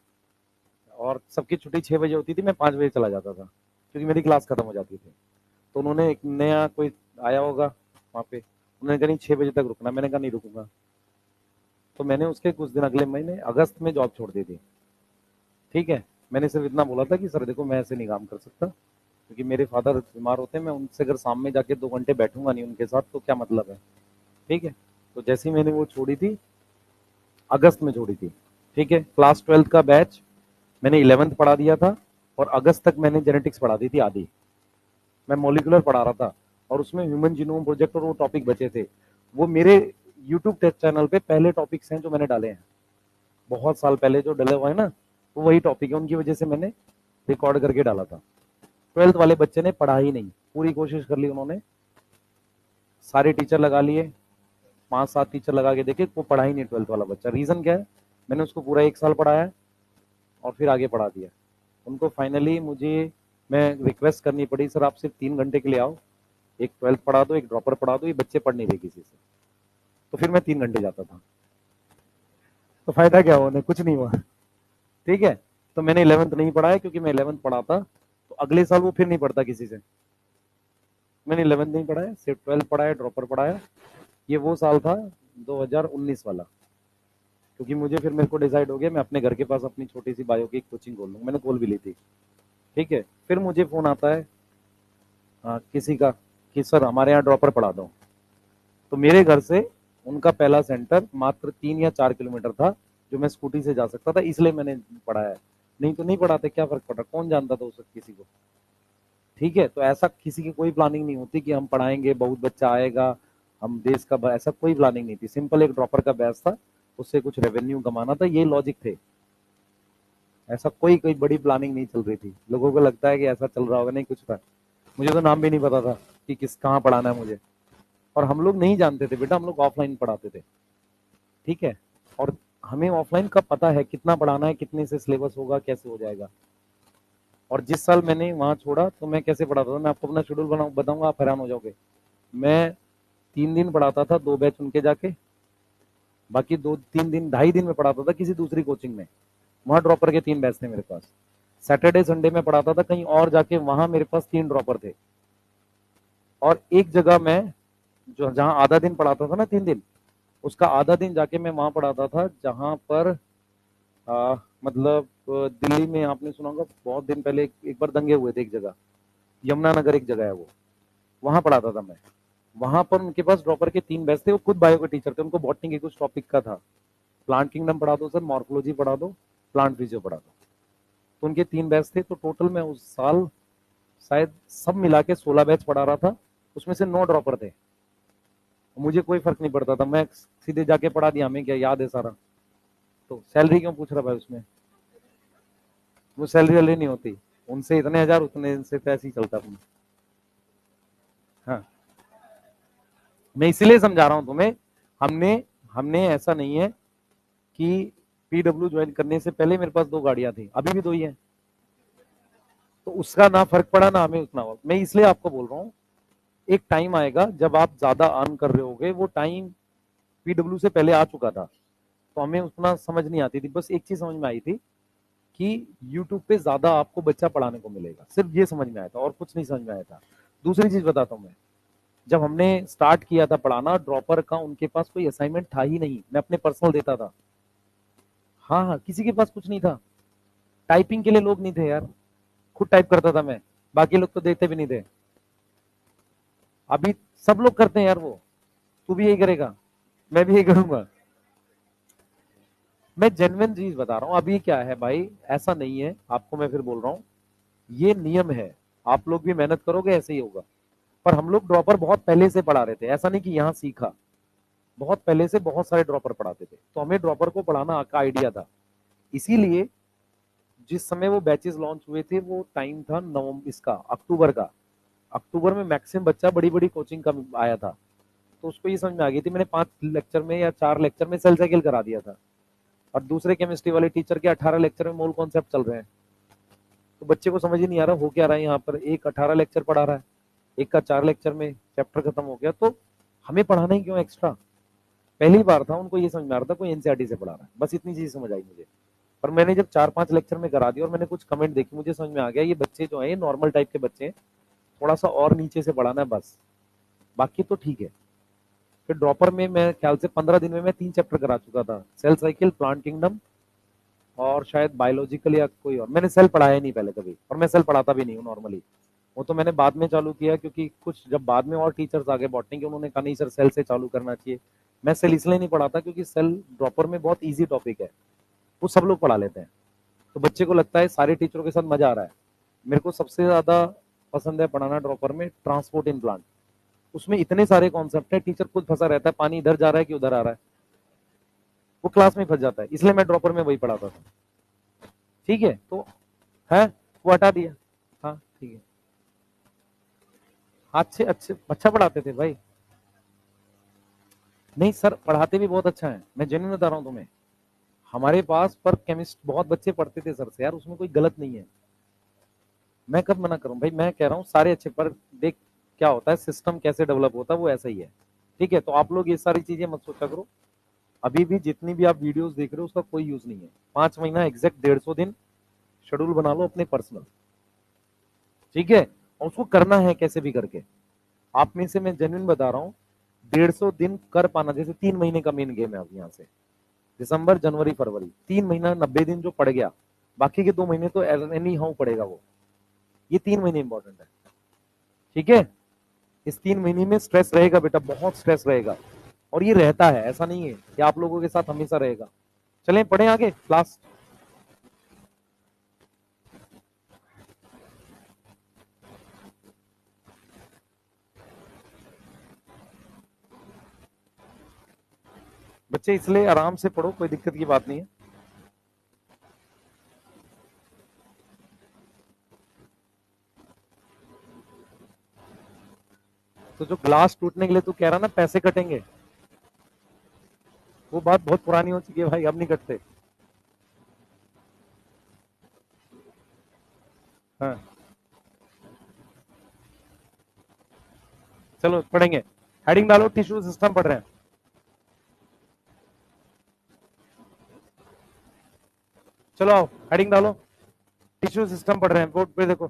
और सबकी छुट्टी 6 बजे होती थी, मैं 5 बजे चला जाता था, क्योंकि मेरी क्लास खत्म हो जाती थी। तो उन्होंने एक नया कोई आया होगा वहाँ पे, उन्होंने कहा नहीं 6 बजे तक रुकना। मैंने कहा नहीं रुकूंगा। तो मैंने उसके कुछ दिन अगले महीने अगस्त में जॉब छोड़ दी थी। ठीक है, मैंने सिर्फ इतना बोला था कि सर देखो मैं ऐसे नहीं काम कर सकता, क्योंकि मेरे फादर बीमार होते हैं, मैं उनसे अगर शाम में जाके 2 घंटे बैठूंगा नहीं उनके साथ तो क्या मतलब है। ठीक है, तो जैसे ही मैंने वो छोड़ी थी, अगस्त में छोड़ी थी। ठीक है, क्लास 12th का बैच मैंने 11th पढ़ा दिया था, और अगस्त तक मैंने जेनेटिक्स पढ़ा दी थी आधी। मैं मोलिकुलर पढ़ा रहा था, और उसमें ह्यूमन जीनोम प्रोजेक्ट और वो टॉपिक बचे थे। वो मेरे यूट्यूब टेस्ट चैनल पे पहले टॉपिक्स हैं जो मैंने डाले हैं, बहुत साल पहले जो डले हुए हैं ना, वो वही टॉपिक है, उनकी वजह से मैंने रिकॉर्ड करके डाला था। 12th वाले बच्चे ने पढ़ा ही नहीं, पूरी कोशिश कर ली उन्होंने, सारे टीचर लगा लिए, 5-7 टीचर लगा के देखे, वो पढ़ा ही नहीं 12th वाला बच्चा। रीजन क्या है? मैंने उसको पूरा 1 साल पढ़ाया और फिर आगे पढ़ा दिया। उनको फाइनली मुझे मैं रिक्वेस्ट करनी पड़ी, सर आप सिर्फ 3 घंटे के लिए आओ, एक 12th पढ़ा दो, एक ड्रॉपर पढ़ा दो, ये बच्चे पढ़ नहीं रहे किसी से। तो फिर मैं 3 घंटे जाता था। तो फायदा क्या हुआ, कुछ नहीं हुआ। ठीक है, तो मैंने 11th नहीं पढ़ा है, क्योंकि मैं 11th पढ़ाता तो अगले साल वो फिर नहीं पढ़ता किसी से। मैंने 11th नहीं पढ़ा है, सिर्फ 12th पढ़ा है, ड्रॉपर पढ़ाया। ये वो साल था 2019 वाला, क्योंकि मुझे फिर मेरे को डिसाइड हो गया मैं अपने घर के पास अपनी छोटी सी बायो की कोचिंग खोल लूँ। मैंने खोल भी ली थी। ठीक है, फिर मुझे फोन आता है किसी का कि सर हमारे यहाँ ड्रॉपर पढ़ा दो। तो मेरे घर से उनका पहला सेंटर मात्र 3 या 4 किलोमीटर था, जो मैं स्कूटी से जा सकता था, इसलिए मैंने पढ़ाया है। नहीं तो नहीं पढ़ाते, क्या फर्क पड़ा, कौन जानता था उस वक्त किसी को। ठीक है, तो ऐसा किसी की कोई प्लानिंग नहीं होती कि हम पढ़ाएंगे बहुत बच्चा आएगा, हम देश का ऐसा कोई प्लानिंग नहीं थी। सिंपल एक ड्रॉपर का बैच था, उससे कुछ रेवेन्यू कमाना था, ये लॉजिक थे। ऐसा कोई कोई बड़ी प्लानिंग नहीं चल रही थी। लोगों को लगता है कि ऐसा चल रहा होगा, नहीं कुछ था। मुझे तो नाम भी नहीं पता था कि किस कहाँ पढ़ाना है मुझे। और हम लोग नहीं जानते थे बेटा, हम लोग ऑफलाइन पढ़ाते थे। ठीक है, और हमें ऑफलाइन का पता है कितना पढ़ाना है, कितने से सिलेबस होगा, कैसे हो जाएगा। और जिस साल मैंने वहां छोड़ा तो मैं कैसे पढ़ाता था, मैं आपको अपना शेड्यूल बताऊंगा, आप हैरान हो जाओगे। मैं 3 दिन पढ़ाता था, 2 बैच उनके जाके, बाकी 2 3 दिन 2.5 दिन में पढ़ाता था किसी दूसरी कोचिंग में। वहां ड्रॉपर के 3 बैच थे मेरे पास। सैटरडे संडे में पढ़ाता था कहीं और जाके, वहां मेरे पास 3 ड्रॉपर थे। और एक जगह मैं जो जहाँ आधा दिन पढ़ाता था ना 3 दिन, उसका आधा दिन जाके मैं वहां पढ़ाता था जहां पर मतलब दिल्ली में आपने सुना होगा, बहुत दिन पहले एक बार दंगे हुए थे एक जगह, यमुना नगर एक जगह है वो, वहां पढ़ाता था मैं। वहां पर उनके पास ड्रॉपर के 3 बैच थे, वो खुद बायो के टीचर थे, उनको बॉटनी के कुछ टॉपिक का था। प्लांट किंगडम पढ़ा दो सर, मॉर्फोलॉजी पढ़ा दो, प्लांट फिजियो पढ़ा दो। तो उनके 3 बैच थे, तो टोटल मैं उस साल शायद सब मिला के 16 बैच पढ़ा रहा था। उसमें से 9 ड्रॉपर थे। मुझे कोई फर्क नहीं पड़ता था, मैं सीधे जाके पढ़ा दिया, हमें क्या याद है सारा। तो सैलरी क्यों पूछ रहा भाई उसमें, वो सैलरी वाली नहीं होती। उनसे इतने हजार, उतने से तो ऐसे ही चलता अपना। हाँ, मैं इसलिए समझा रहा हूँ तुम्हें। हमने हमने ऐसा नहीं है कि पीडब्ल्यू ज्वाइन करने से पहले मेरे पास 2 गाड़ियां थी, अभी भी 2 ही है। तो उसका ना फर्क पड़ा ना हमें उतना हुआ। मैं इसलिए आपको बोल रहा हूँ, एक टाइम आएगा जब आप ज्यादा अर्न कर रहे होगे, वो टाइम पीडब्ल्यू से पहले आ चुका था। तो हमें उतना समझ नहीं आती थी, बस एक चीज समझ में आई थी कि यूट्यूब पे ज्यादा आपको बच्चा पढ़ाने को मिलेगा, सिर्फ ये समझ में आया था और कुछ नहीं समझ में आया था। दूसरी चीज बताता हूँ मैं, जब हमने स्टार्ट किया था पढ़ाना ड्रॉपर का, उनके पास कोई असाइनमेंट था ही नहीं, मैं अपने पर्सनल देता था। हाँ हाँ, किसी के पास कुछ नहीं था। टाइपिंग के लिए लोग नहीं थे यार, खुद टाइप करता था मैं, बाकी लोग तो देते भी नहीं थे। अभी सब लोग करते हैं यार वो, तू भी यही करेगा, मैं भी यही करूंगा। मैं जेन्युइन चीज बता रहा हूँ। अभी क्या है भाई, ऐसा नहीं है, आपको मैं फिर बोल रहा हूँ, ये नियम है। आप लोग भी मेहनत करोगे ऐसे ही होगा। पर हम लोग ड्रॉपर बहुत पहले से पढ़ा रहे थे, ऐसा नहीं कि यहाँ सीखा। बहुत पहले से बहुत सारे ड्रॉपर पढ़ाते थे, तो हमें ड्रॉपर को पढ़ाना का आइडिया था। इसीलिए जिस समय वो बैचेस लॉन्च हुए थे, वो टाइम था नवंबर, इसका अक्टूबर का। अक्टूबर में मैक्सिमम बच्चा बड़ी बड़ी कोचिंग का आया था। तो उसको ये समझ में आ गई थी, मैंने 5 लेक्चर में या 4 लेक्चर में सेल साइकिल करा दिया था। और दूसरे केमिस्ट्री वाले टीचर के 18 लेक्चर में मोल कॉन्सेप्ट चल रहे हैं। तो बच्चे को समझ ही नहीं आ रहा हो क्या रहा है, यहाँ पर एक 18 लेक्चर पढ़ा रहा है, एक का 4 लेक्चर में चैप्टर खत्म हो गया। तो हमें पढ़ाना ही क्यों एक्स्ट्रा। पहली बार था, उनको ये समझ में आ रहा था कोई एनसीईआरटी से पढ़ा रहा है, बस इतनी चीज समझ आई मुझे। पर मैंने जब 4 5 लेक्चर में करा दिया और मैंने कुछ कमेंट देखे, मुझे समझ में आ गया ये बच्चे जो है, ये नॉर्मल टाइप के बच्चे हैं, थोड़ा सा और नीचे से पढ़ाना है बस, बाकी तो ठीक है। फिर ड्रॉपर में मैं ख्याल से 15 दिन में मैं 3 चैप्टर करा चुका था, सेल साइकिल, प्लांट किंगडम, और शायद बायोलॉजिकल या कोई और। मैंने सेल पढ़ाया ही नहीं पहले कभी, और मैं सेल पढ़ाता भी नहीं हूँ नॉर्मली। वो तो मैंने बाद में चालू किया, क्योंकि कुछ जब बाद में और टीचर्स आगे बॉटनी के, उन्होंने कहा नहीं सर सेल से चालू करना चाहिए। मैं सेल इसलिए नहीं पढ़ाता क्योंकि सेल ड्रॉपर में बहुत ईजी टॉपिक है, वो सब लोग पढ़ा लेते हैं। तो बच्चे को लगता है सारे टीचरों के साथ मजा आ रहा है। मेरे को सबसे ज्यादा पसंद है पढ़ाना ड्रॉपर में ट्रांसपोर्ट इन प्लांट। उसमें इतने सारे कॉन्सेप्ट है, टीचर खुद फंसा रहता है, पानी इधर जा रहा है कि उधर आ रहा है, वो क्लास में फंस जाता है। इसलिए मैं ड्रॉपर में वही पढ़ाता था। ठीक है, तो है वो हटा दिया। हाँ ठीक है, अच्छे अच्छे अच्छा पढ़ाते थे भाई। नहीं सर, पढ़ाते भी बहुत अच्छा है, मैं जेन्युइन बता रहा हूँ तुम्हें। हमारे पास पर केमिस्ट बहुत बच्चे पढ़ते थे सर से यार, उसमें कोई गलत नहीं है। मैं कब मना करूं भाई, मैं कह रहा हूँ सारे अच्छे, पर देख क्या होता है, सिस्टम कैसे डेवलप होता है वो ऐसा ही है। ठीक है, तो आप लोग ये सारी चीजें मत सोचा करो। अभी भी जितनी भी आप वीडियोस देख रहे हो उसका कोई यूज नहीं है। 5 महीना एग्जैक्ट 150 दिन शेड्यूल बना लो अपने पर्सनल, ठीक है, और उसको करना है कैसे भी करके। आप में से मैं जेन्युइन बता रहा हूँ, 150 दिन कर पाना, जैसे 3 महीने का मेन गेम है अब यहाँ से, दिसंबर जनवरी फरवरी, 3 महीना 90 दिन जो पड़ गया, बाकी के 2 महीने तो एनी हाउ पड़ेगा वो। ये 3 महीने इंपॉर्टेंट है, ठीक है। इस 3 महीने में स्ट्रेस रहेगा बेटा, बहुत स्ट्रेस रहेगा, और ये रहता है, ऐसा नहीं है कि आप लोगों के साथ हमेशा रहेगा। चलें पढ़ें आगे क्लास। बच्चे इसलिए आराम से पढ़ो, कोई दिक्कत की बात नहीं है। तो जो ग्लास टूटने के लिए तू कह रहा ना पैसे कटेंगे, वो बात बहुत पुरानी हो चुकी है भाई, अब नहीं कटते। हाँ चलो पढ़ेंगे। हेडिंग डालो, टिश्यू सिस्टम पढ़ रहे हैं। चलो आओ हेडिंग डालो, टिश्यू सिस्टम पढ़ रहे हैं, बोर्ड पे देखो।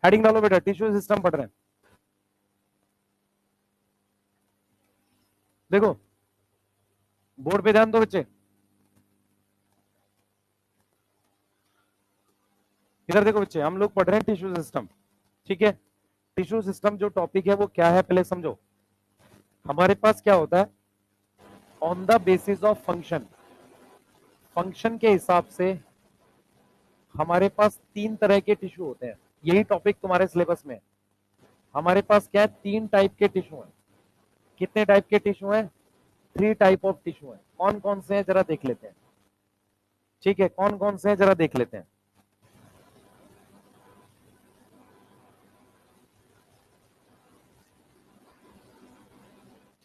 हेडिंग डालो बेटा, टिश्यू सिस्टम पढ़ रहे हैं। देखो बोर्ड पे ध्यान दो बच्चे, इधर देखो बच्चे, हम लोग पढ़ रहे हैं टिश्यू सिस्टम, ठीक है। टिश्यू सिस्टम जो टॉपिक है वो क्या है पहले समझो। हमारे पास क्या होता है, on the basis of function, function के हिसाब से हमारे पास 3 तरह के टिश्यू होते हैं। यही टॉपिक तुम्हारे सिलेबस में है। हमारे पास क्या है, 3 टाइप के टिश्यू हैं। कितने टाइप के टिश्यू हैं, 3 टाइप ऑफ टिश्यू हैं। कौन कौन से हैं जरा देख लेते हैं, ठीक है, कौन कौन से हैं जरा देख लेते हैं।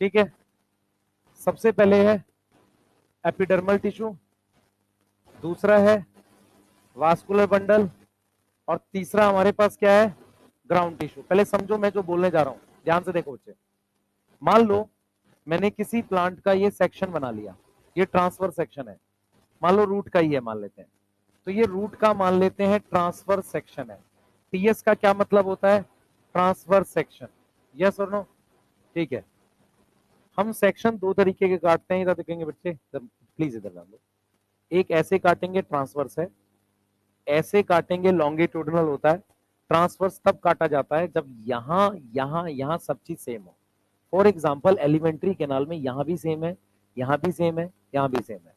ठीक है, सबसे पहले है एपिडर्मल टिश्यू, दूसरा है वास्कुलर बंडल, और तीसरा हमारे पास क्या है, ग्राउंड टिश्यू। पहले समझो मैं जो बोलने जा रहा हूं, ध्यान से देखो बच्चे। मान लो मैंने किसी प्लांट का ये सेक्शन बना लिया, ये ट्रांसफर सेक्शन है, मान लो रूट का ही है मान लेते हैं, तो ये रूट का मान लेते हैं ट्रांसफर सेक्शन है। टीएस का क्या मतलब होता है, ट्रांसफर सेक्शन, यस और नो, ठीक है। हम सेक्शन 2 तरीके के काटते हैं, इधर देखेंगे बच्चे, प्लीज इधर ध्यान दो। एक ऐसे काटेंगे ट्रांसवर्स है, ऐसे काटेंगे लॉन्गिट्यूडनल होता है। ट्रांसवर्स तब काटा जाता है जब यहां यहां यहां सब चीज सेम हो। फॉर एग्जाम्पल एलिमेंट्री कैनाल में यहां भी सेम है, यहां भी सेम है, यहां भी सेम है,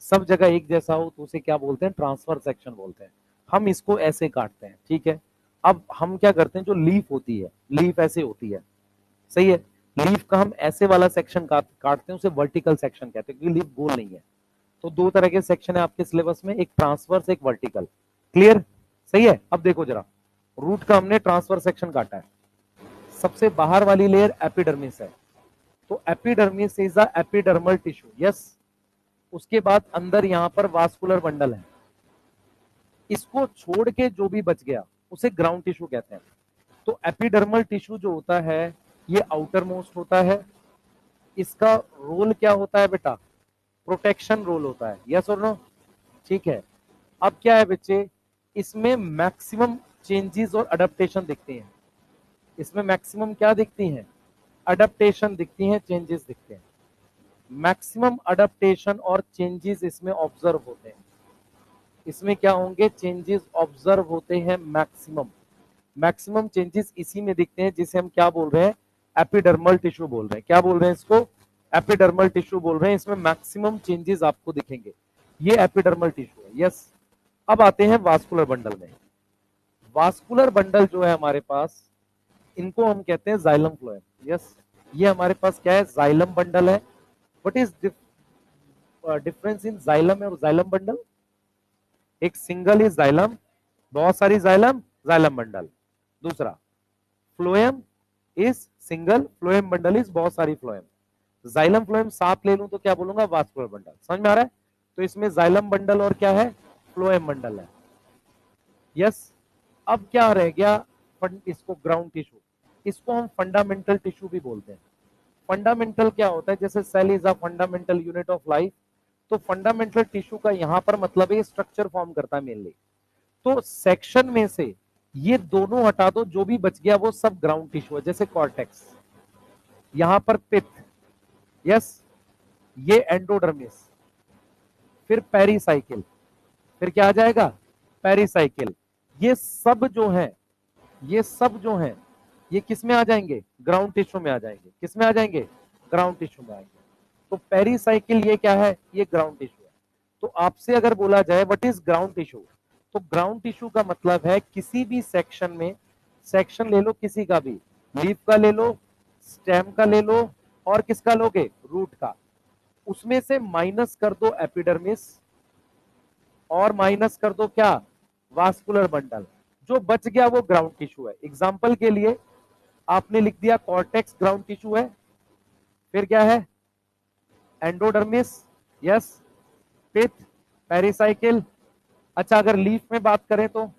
सब जगह एक जैसा हो तो उसे क्या बोलते हैं, ट्रांसफर सेक्शन बोलते हैं। हम इसको ऐसे काटते हैं, ठीक है। अब हम क्या करते हैं, जो लीफ होती है, लीफ ऐसे होती है, सही है, लीफ का हम ऐसे वाला सेक्शन काटते हैं, उसे वर्टिकल सेक्शन कहते हैं, क्योंकि लीफ गोल नहीं है। तो 2 तरह के सेक्शन है आपके सिलेबस में, एक ट्रांसवर्स एक वर्टिकल, क्लियर, सही है। अब देखो जरा, रूट का हमने ट्रांसफर सेक्शन काटा है, सबसे बाहर वाली लेयर एपिडर्मिस है, तो epidermis is a epidermal tissue, yes. उसके बाद अंदर यहां पर वास्कुलर बंडल है, इसको छोड़ के जो भी बच गया उसे ग्राउंड टिश्यू कहते हैं। तो एपिडर्मल टिश्यू जो होता है ये आउटर मोस्ट होता है, इसका रोल क्या होता है बेटा, प्रोटेक्शन रोल होता है, यस और नो, ठीक है। अब क्या है बच्चे, इसमें मैक्सिमम चेंजेस और अडेप्टेशन दिखती हैं, इसमें मैक्सिमम क्या दिखती हैं, अडेप्टेशन दिखती हैं, चेंजेस दिखते हैं। मैक्सिमम अडेप्टेशन और चेंजेस इसमें ऑब्जर्व होते हैं, इसमें क्या होंगे, चेंजेस ऑब्जर्व होते हैं मैक्सिमम। मैक्सिमम चेंजेस इसी में दिखते हैं जिसे हम क्या बोल रहे हैं, एपिडर्मल टिश्यू बोल रहे हैं। क्या बोल रहे हैं इसको, एपिडर्मल टिश्यू बोल रहे हैं, इसमें मैक्सिमम चेंजेस आपको दिखेंगे, ये एपिडर्मल टिश्यू है, यस। अब आते हैं वास्कुलर बंडल में। वास्कुलर बंडल जो है हमारे पास, इनको हम कहते हैं जाइलम फ्लोएम, यस। ये हमारे पास क्या है, जाइलम बंडल है। What is difference in xylem और जाइलम बंडल, एक सिंगल इज जाइलम, बहुत सारी जाइलम, जाइलम बंडल। दूसरा phloem is single, phloem bundle is बहुत सारी फ्लोएम। जाइलम फ्लोएम साथ ले लूं तो क्या बोलूंगा, वास्कुलर बंडल, समझ में आ रहा है। तो इसमें जाइलम बंडल और क्या है, फ्लोएम बंडल है, यस। अब क्या रह गया, इसको ग्राउंड टिश्यू, इसको हम फंडामेंटल टिश्यू भी बोलते हैं। फंडामेंटल क्या होता है, जैसे cell is a fundamental unit of life, तो फंडामेंटल टिश्यू का यहां पर मतलब है स्ट्रक्चर फॉर्म करता है मेनली। तो सेक्शन में से ये दोनों हटा दो, जो भी बच गया वो सब ग्राउंड टिश्यू है, जैसे कॉर्टेक्स, यहां पर पिथ, यस, ये एंडोडर्मिस, फिर पेरीसाइकिल, फिर क्या आ जाएगा, पेरीसाइकिल। ये सब जो है, ये सब जो है, ये किस में आ जाएंगे, ग्राउंड टिश्यू में आ जाएंगे। किस में आ जाएंगे, ग्राउंड टिश्यू में आएंगे। तो पेरीसाइकिल ये क्या है, ये ग्राउंड टिश्यू है। तो आपसे अगर बोला जाए व्हाट इज ग्राउंड टिश्यू, तो ग्राउंड टिश्यू का मतलब है किसी भी सेक्शन में, सेक्शन ले लो किसी का भी, लीफ का ले लो, स्टेम का ले लो, और किसका लोगे, रूट का, उसमें से माइनस कर दो एपिडर्मिस और माइनस कर दो क्या, वास्कुलर बंडल, जो बच गया वो ग्राउंड टिश्यू है। एग्जांपल के लिए आपने लिख दिया कॉर्टेक्स ग्राउंड टिश्यू है, फिर क्या है, एंडोडर्मिस, यस, पिथ, पेरिसाइकिल। अच्छा अगर लीफ में बात करें तो,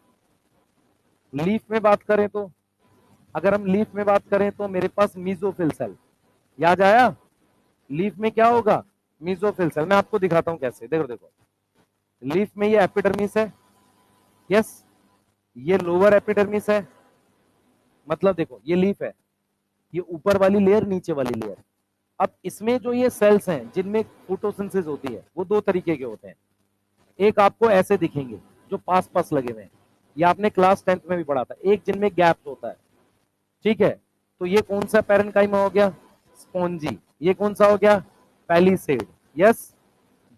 लीफ में बात करें तो, अगर हम लीफ में बात करें तो मेरे पास मीजोफिल सेल, याद आया, लीफ में क्या होगा, मीजोफिल सेल। मैं आपको दिखाता हूं कैसे, देखो देखो, लीफ में ये एपिडर्मिस है, यस, ये लोअर एपिडर्मिस है, मतलब देखो ये लीफ है, ये ऊपर वाली लेयर, नीचे वाली लेयर। अब इसमें जो ये सेल्स हैं जिनमें फोटोसिंथेसिस होती है, वो दो तरीके के होते हैं। एक आपको ऐसे दिखेंगे जो पास पास लगे हुए हैं, ये आपने क्लास 10th में भी पढ़ा था। एक जिनमें गैप्स होता है, ठीक है, तो ये कौन सा पैरेन्काइमा हो गया, स्पॉन्जी। ये कौन सा हो गया, पैलिसेड, यस।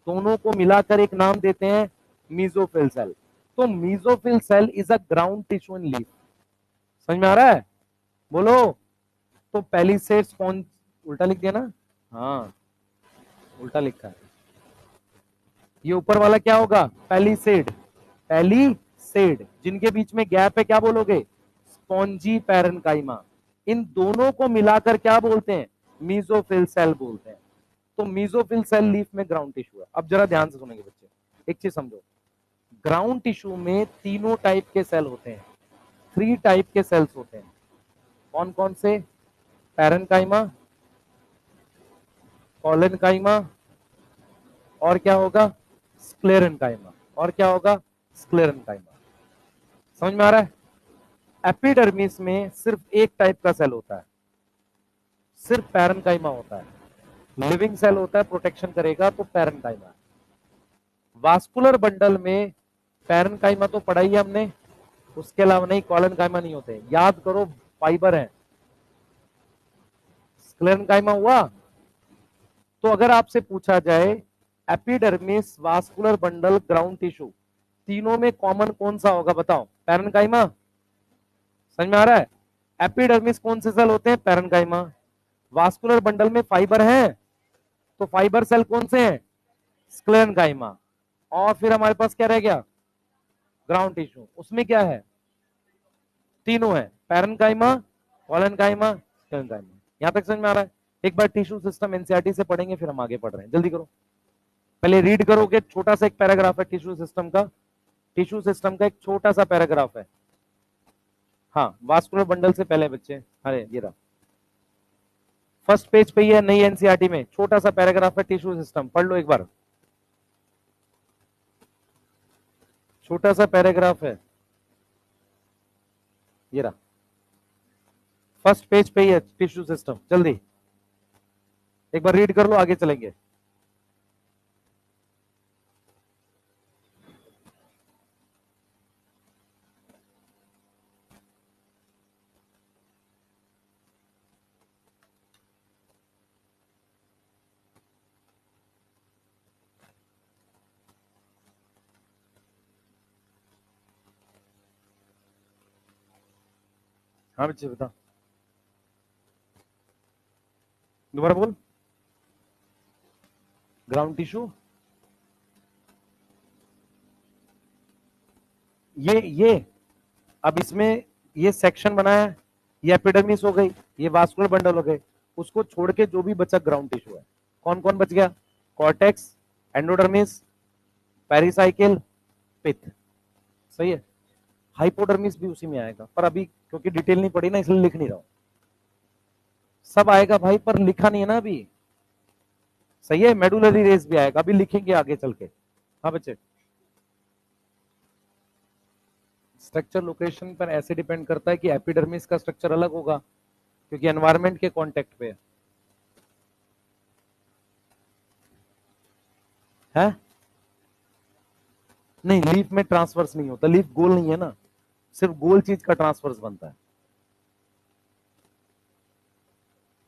दोनों को मिलाकर एक नाम देते हैं मीजोफिल सेल। तो mesophyll cell is a ground tissue in leaf. समझ में आ रहा है, बोलो। तो पैलिसेड स्पॉन्ज, उल्टा लिख दिया ना, हाँ उल्टा लिखा है। ये ऊपर वाला क्या होगा, पैलिसेड, पैलिसेड, जिनके बीच में गैप है क्या बोलोगे, स्पॉन्जी पैरेन्काइमा। इन दोनों को मिलाकर क्या बोलते हैं, मीजोफिल सेल बोलते हैं। तो मीजोफिल सेल लीफ में ग्राउंड टिश्यू है। अब जरा ध्यान से सुनेंगे बच्चे, एक चीज समझो, ग्राउंड टिश्यू में तीनों टाइप के सेल होते हैं, 3 टाइप के सेल्स होते हैं। कौन कौन से, पैरेन्काइमा, कॉलेनकाइमा, और क्या होगा, स्क्लेरेन्काइमा, और क्या होगा, स्क्लेरेन्काइमा। समझ में आ रहा है। एपिडर्मिस में सिर्फ एक टाइप का सेल होता है, सिर्फ पैरेन्काइमा होता है, लिविंग सेल होता है, प्रोटेक्शन करेगा, तो पैरेन्काइमा। वास्कुलर बंडल में पैरेन्काइमा तो पढ़ा ही है हमने, उसके अलावा नहीं, कॉलेनकाइमा नहीं होते, याद करो, फाइबर है। स्क्लेरेन्काइमा हुआ। तो अगर आपसे पूछा जाए epidermis, vascular bundle, ground tissue, तीनों में कॉमन कौन सा होगा, बताओ, पैरेन्काइमा। समझ में आ रहा है। एपिडर्मिस कौन से सेल होते हैं, पैरेन्काइमा। वास्कुलर बंडल में फाइबर है, तो फाइबर सेल कौन से हैं, स्क्लेरेन्काइमा। और फिर हमारे पास क्या रह गया, ग्राउंड टिश्यू, उसमें क्या है, तीनों है, पैरेन्काइमा, कॉलेनकाइमा, स्क्लेरेन्काइमा। यहां तक समझ में आ रहा है। एक बार टिश्यू सिस्टम एनसीईआरटी से पढ़ेंगे, फिर हम आगे पढ़ रहे हैं, जल्दी करो। पहले रीड करोगे, छोटा सा एक पैराग्राफ है टिश्यू सिस्टम का, टिश्यू सिस्टम का एक छोटा सा पैराग्राफ है। हाँ, वास्कुलर बंडल से पहले बच्चे, अरे ये रहा, फर्स्ट पेज पे ही है नई एनसीईआरटी में, छोटा सा पैराग्राफ है टिश्यू सिस्टम, पढ़ लो एक बार, छोटा सा पैराग्राफ है, ये रहा, फर्स्ट पेज पे ही है टिश्यू सिस्टम। जल्दी एक बार रीड कर लो, आगे चलेंगे। हाँ बच्चे बता, दोबारा बोल। ग्राउंड टिश्यू, ये अब इसमें ये सेक्शन बना है, ये एपिडर्मिस हो गई, ये वास्कुलर बंडल हो गए, उसको छोड़ के जो भी बचा ग्राउंड टिश्यू है। कौन कौन बच गया, कॉर्टेक्स, एंडोडर्मिस, पेरिसाइकिल, पिथ। सही है। हाइपोडर्मिस भी उसी में आएगा, पर अभी क्योंकि डिटेल नहीं पड़ी ना, इसलिए लिख नहीं रहा हूं। सब आएगा भाई, पर लिखा नहीं है ना अभी। सही है, मेडुलरी रेस भी आएगा, अभी लिखेंगे आगे चल के। हाँ बच्चे, स्ट्रक्चर लोकेशन पर ऐसे डिपेंड करता है कि एपिडर्मिस का स्ट्रक्चर अलग होगा क्योंकि एनवायरनमेंट के कांटेक्ट पे है। नहीं, लीफ में ट्रांसफर्स नहीं होता, लीफ गोल नहीं है ना, सिर्फ गोल चीज का ट्रांसफर्स बनता है।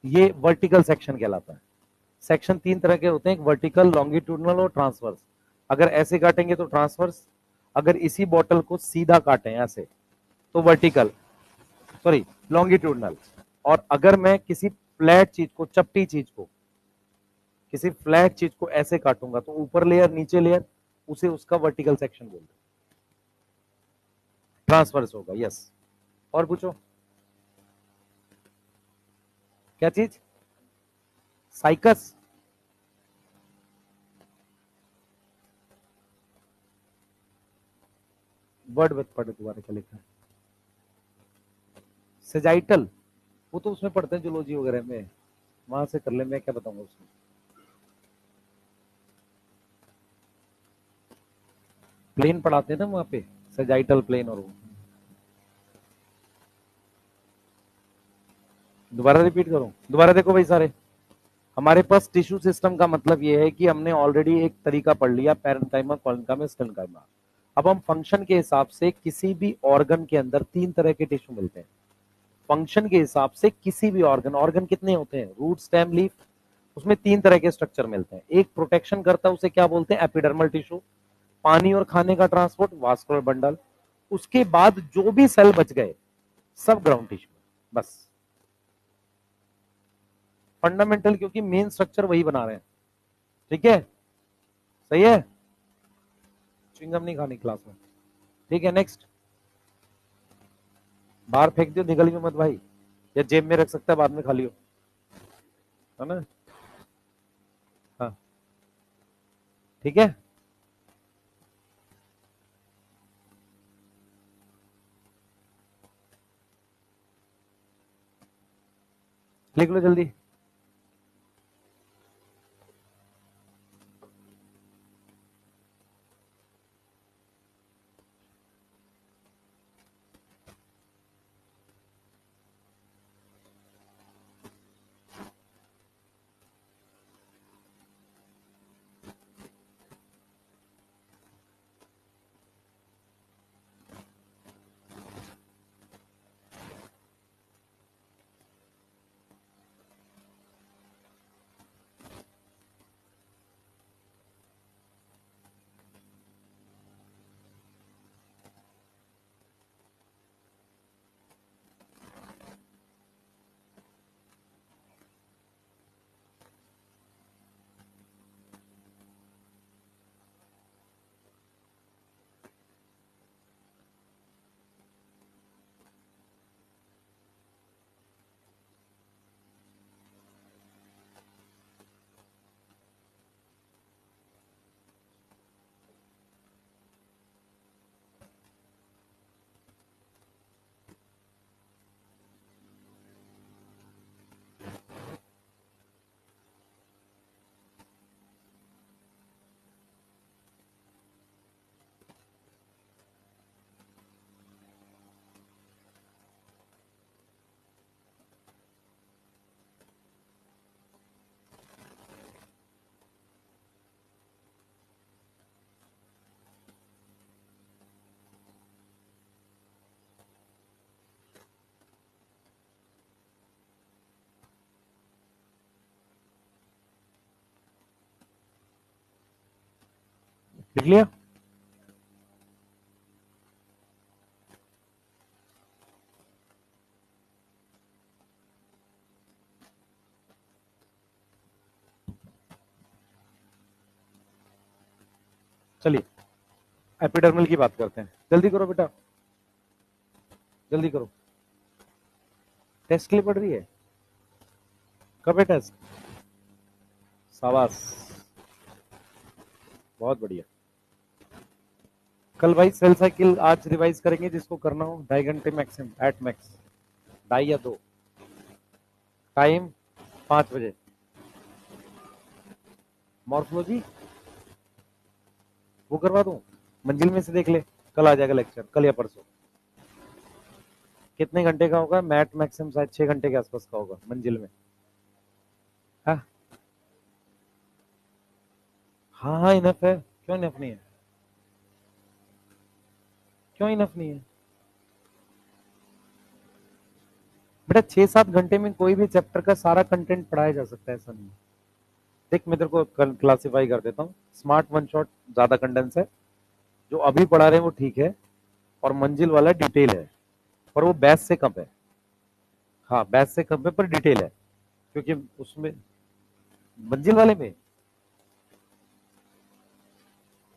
ये वर्टिकल सेक्शन कहलाता है। सेक्शन तीन तरह के होते हैं, एक वर्टिकल, लॉन्गिट्यूडनल और ट्रांसवर्स। अगर ऐसे काटेंगे तो ट्रांसवर्स, अगर इसी बॉटल को सीधा काटें ऐसे तो वर्टिकल, सॉरी लॉन्गिट्यूडनल। और अगर मैं किसी फ्लैट चीज को, चपटी चीज को, किसी फ्लैट चीज को ऐसे काटूंगा तो ऊपर लेयर नीचे लेयर, उसे उसका वर्टिकल सेक्शन बोलते हैं, ट्रांसवर्स होगा। यस, और पूछो क्या चीज, साइकस। वर्ड मत पढ़े दोबारा, क्या लिखा है, सेजाइटल। वो तो उसमें पढ़ते हैं जूलॉजी वगैरह में, वहां से कर ले, मैं क्या बताऊंगा उसमें। प्लेन पढ़ाते हैं ना वहां पे, सेजाइटल प्लेन। और वो दोबारा रिपीट करूं, दोबारा देखो भाई सारे, हमारे पास टिश्यू सिस्टम का मतलब ये है कि हमने ऑलरेडी एक तरीका पढ़ लिया, पैरेंकाइमा, कोलेनकाइमा, स्टेनकाइमा। अब हम फंक्शन के हिसाब से किसी भी ऑर्गन के अंदर तीन तरह के टिश्यू मिलते हैं। फंक्शन के हिसाब से किसी भी ऑर्गन, ऑर्गन कितने होते हैं, रूट, स्टेम, लीफ, उसमें तीन तरह के स्ट्रक्चर मिलते हैं। एक प्रोटेक्शन करता है, उसे क्या बोलते हैं, एपिडर्मल टिश्यू। पानी और खाने का ट्रांसपोर्ट, वास्कुलर बंडल। उसके बाद जो भी सेल बच गए सब ग्राउंड टिश्यू, बस। फंडामेंटल, क्योंकि मेन स्ट्रक्चर वही बना रहे हैं। ठीक है, सही है। च्युइंगम नहीं खानी क्लास में, ठीक है। नेक्स्ट, बाहर फेंक दियो, निकल गई मत भाई, या जेब में रख सकता है, बाद में खा लियो, है ना। हाँ, ठीक है। लिख लो जल्दी। लिख लिया। चलिए एपिडर्मल की बात करते हैं, जल्दी करो बेटा, जल्दी करो। टेस्ट के लिए पढ़ रही है, कब है टेस्ट, शाबाश, बहुत बढ़िया। कल भाई सेल साइकिल आज रिवाइज करेंगे, जिसको करना हो 2.5 घंटे मैक्सिमम, एट मैक्स 2.5 या 2। टाइम 5 बजे। मॉर्फोलॉजी वो करवा दूं, मंजिल में से देख ले, कल आ जाएगा लेक्चर, कल या परसों। कितने घंटे का होगा? मैथ मैक्सिमम शायद 6 घंटे के आसपास का होगा मंजिल में। हाँ हाँ हाँ, इनफ है। क्यों इनफ नहीं है? क्यों इनफ नहीं है बेटा? 6-7 घंटे में कोई भी चैप्टर का सारा कंटेंट पढ़ाया जा सकता है, ऐसा नहीं है। देख मैं तेरे को क्लासिफाई कर देता हूँ। स्मार्ट वन शॉट ज्यादा कंडेंस है, जो अभी पढ़ा रहे हैं वो ठीक है, और मंजिल वाला डिटेल है, पर वो बैच से कम है। हाँ बैच से कम है पर डिटेल है, क्योंकि उसमें मंजिल वाले में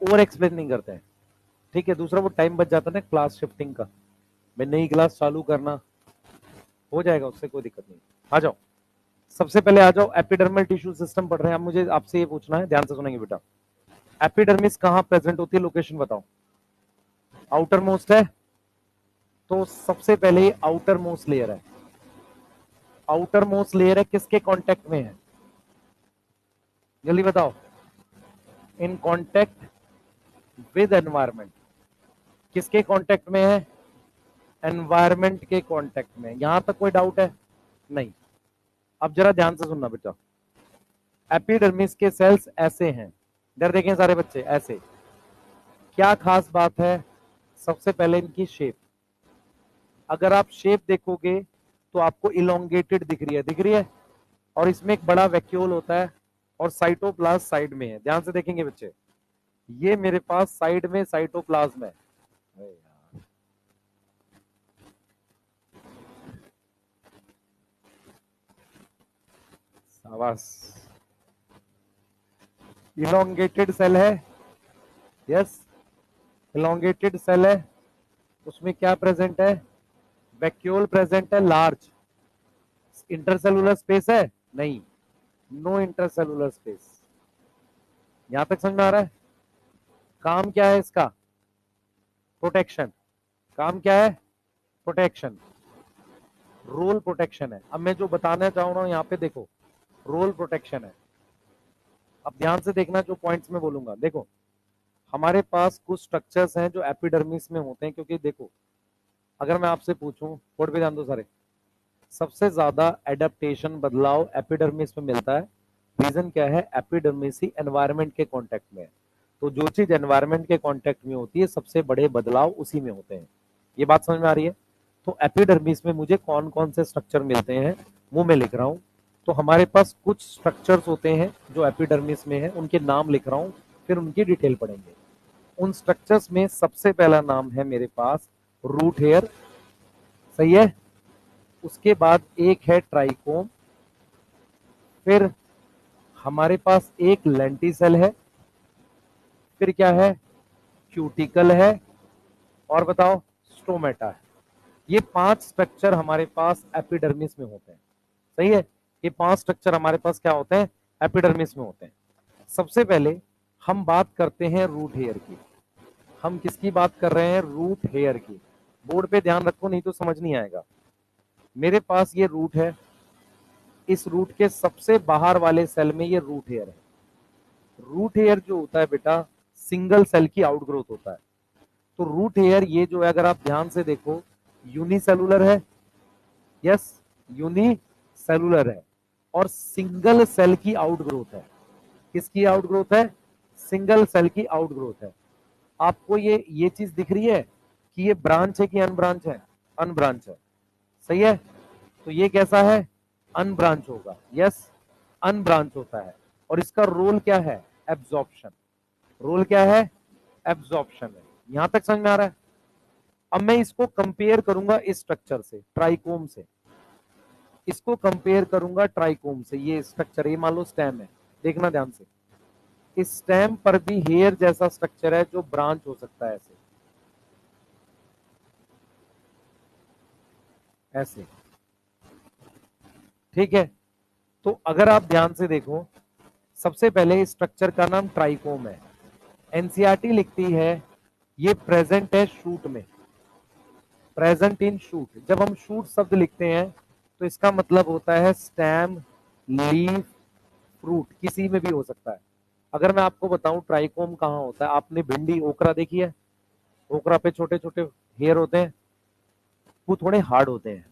ओवर एक्सप्लेन नहीं करते हैं। ठीक है, दूसरा वो टाइम बच जाता है ना क्लास शिफ्टिंग का, मैं नई क्लास चालू करना, हो जाएगा, उससे कोई दिक्कत नहीं। आ जाओ, सबसे पहले आ जाओ, एपिडर्मल टिश्यू सिस्टम पढ़ रहे हैं। अब मुझे आपसे ये पूछना है, ध्यान से सुनेंगे बेटा, एपिडर्मिस कहाँ प्रेजेंट होती है, लोकेशन बताओ। आउटर मोस्ट है, तो सबसे पहले आउटर मोस्ट लेयर है। आउटर मोस्ट लेयर है, किसके कांटेक्ट में है? जल्दी बताओ। In contact with environment. किसके कांटेक्ट में है? एनवायरमेंट के कांटेक्ट में। यहां तक कोई डाउट है? नहीं। अब जरा ध्यान से सुनना बेटा, एपिडर्मिस के सेल्स ऐसे हैं, इधर देखें सारे बच्चे, ऐसे। क्या खास बात है? सबसे पहले इनकी शेप। अगर आप शेप देखोगे तो आपको इलोंगेटेड दिख रही है, दिख रही है, और इसमें एक बड़ा वैक्यूल होता है, और साइटोप्लाज्म साइड में है। ध्यान से देखेंगे बच्चे, ये मेरे पास साइड में साइटोप्लाज्म है। अरे यार, शाबाश। इलोंगेटेड सेल है, यस, इलोंगेटेड सेल है। उसमें क्या प्रेजेंट है? वैक्यूल प्रेजेंट है, लार्ज। इंटरसेलुलर स्पेस है? नहीं, नो इंटरसेलुलर स्पेस। यहां तक समझ में आ रहा है? काम क्या है इसका? प्रोटेक्शन। काम क्या है? प्रोटेक्शन। रोल प्रोटेक्शन है। अब मैं जो बताना चाह रहा हूं यहाँ पे देखो, रोल प्रोटेक्शन है। अब ध्यान से देखना जो पॉइंट्स में बोलूंगा। देखो, हमारे पास कुछ स्ट्रक्चर्स हैं जो एपिडर्मिस में होते हैं, क्योंकि देखो, अगर मैं आपसे पूछूं, बोर्ड पे ध्यान दो सारे, सबसे ज्यादा एडेप्टेशन बदलाव एपिडर्मिस में मिलता है। रीजन क्या है? एपिडर्मिस ही एनवायरनमेंट के कांटेक्ट में है, तो जो चीज एनवायरनमेंट के कांटेक्ट में होती है, सबसे बड़े बदलाव उसी में होते हैं। ये बात समझ में आ रही है? तो एपिडर्मिस में मुझे कौन कौन से स्ट्रक्चर मिलते हैं वो मैं लिख रहा हूं। तो हमारे पास कुछ स्ट्रक्चर्स होते हैं जो एपिडर्मिस में है, उनके नाम लिख रहा हूं, फिर उनकी डिटेल पढ़ेंगे। उन स्ट्रक्चर्स में सबसे पहला नाम है मेरे पास रूट हेयर, सही है। उसके बाद एक है ट्राइकोम, फिर हमारे पास एक लेंटिसेल है, फिर क्या है? क्यूटिकल है, और बताओ स्टोमेटा है। ये 5 स्ट्रक्चर हमारे पास एपिडर्मिस में होते हैं, सही है। ये 5 स्ट्रक्चर हमारे पास क्या होते हैं? एपिडर्मिस में होते हैं। सबसे पहले हम बात करते हैं रूट हेयर की। हम किसकी बात कर रहे हैं? रूट हेयर की। बोर्ड पे ध्यान रखो, नहीं तो समझ नहीं आएगा। मेरे पास ये रूट है, इस रूट के सबसे बाहर वाले सेल में ये रूट हेयर है। रूट हेयर जो होता है बेटा, सिंगल सेल की आउटग्रोथ होता है। तो रूट हेयर ये जो है, अगर आप ध्यान से देखो, यूनिसेलुलर है, यस, यूनिसेलुलर है, और सिंगल सेल की आउटग्रोथ है। किसकी आउटग्रोथ है? सिंगल सेल की आउटग्रोथ है। आपको ये चीज दिख रही है कि ये ब्रांच है कि अनब्रांच है? अनब्रांच है, सही है। तो ये कैसा है? अनब्रांच होगा, यस, अनब्रांच होता है। और इसका रोल क्या है? एब्जॉर्प्शन। रोल क्या है? एब्जॉर्प्शन है। यहां तक समझ में आ रहा है? अब मैं इसको कंपेयर करूंगा इस स्ट्रक्चर से, ट्राइकोम से। इसको कंपेयर करूंगा ट्राइकोम से। ये स्ट्रक्चर, ये मान लो स्टेम है, देखना ध्यान से। इस स्टेम पर भी हेयर जैसा स्ट्रक्चर है जो ब्रांच हो सकता है, ऐसे ऐसे, ठीक है। तो अगर आप ध्यान से देखो, सबसे पहले इस स्ट्रक्चर का नाम ट्राइकोम है। एनसीईआरटी लिखती है ये प्रेजेंट है शूट में, प्रेजेंट इन शूट। जब हम शूट शब्द लिखते हैं तो इसका मतलब होता है स्टेम, लीफ, फ्रूट, किसी में भी हो सकता है। अगर मैं आपको बताऊं ट्राइकोम कहाँ होता है, आपने भिंडी ओकरा देखी है? ओकरा पे छोटे छोटे हेयर होते हैं, वो थोड़े हार्ड होते हैं,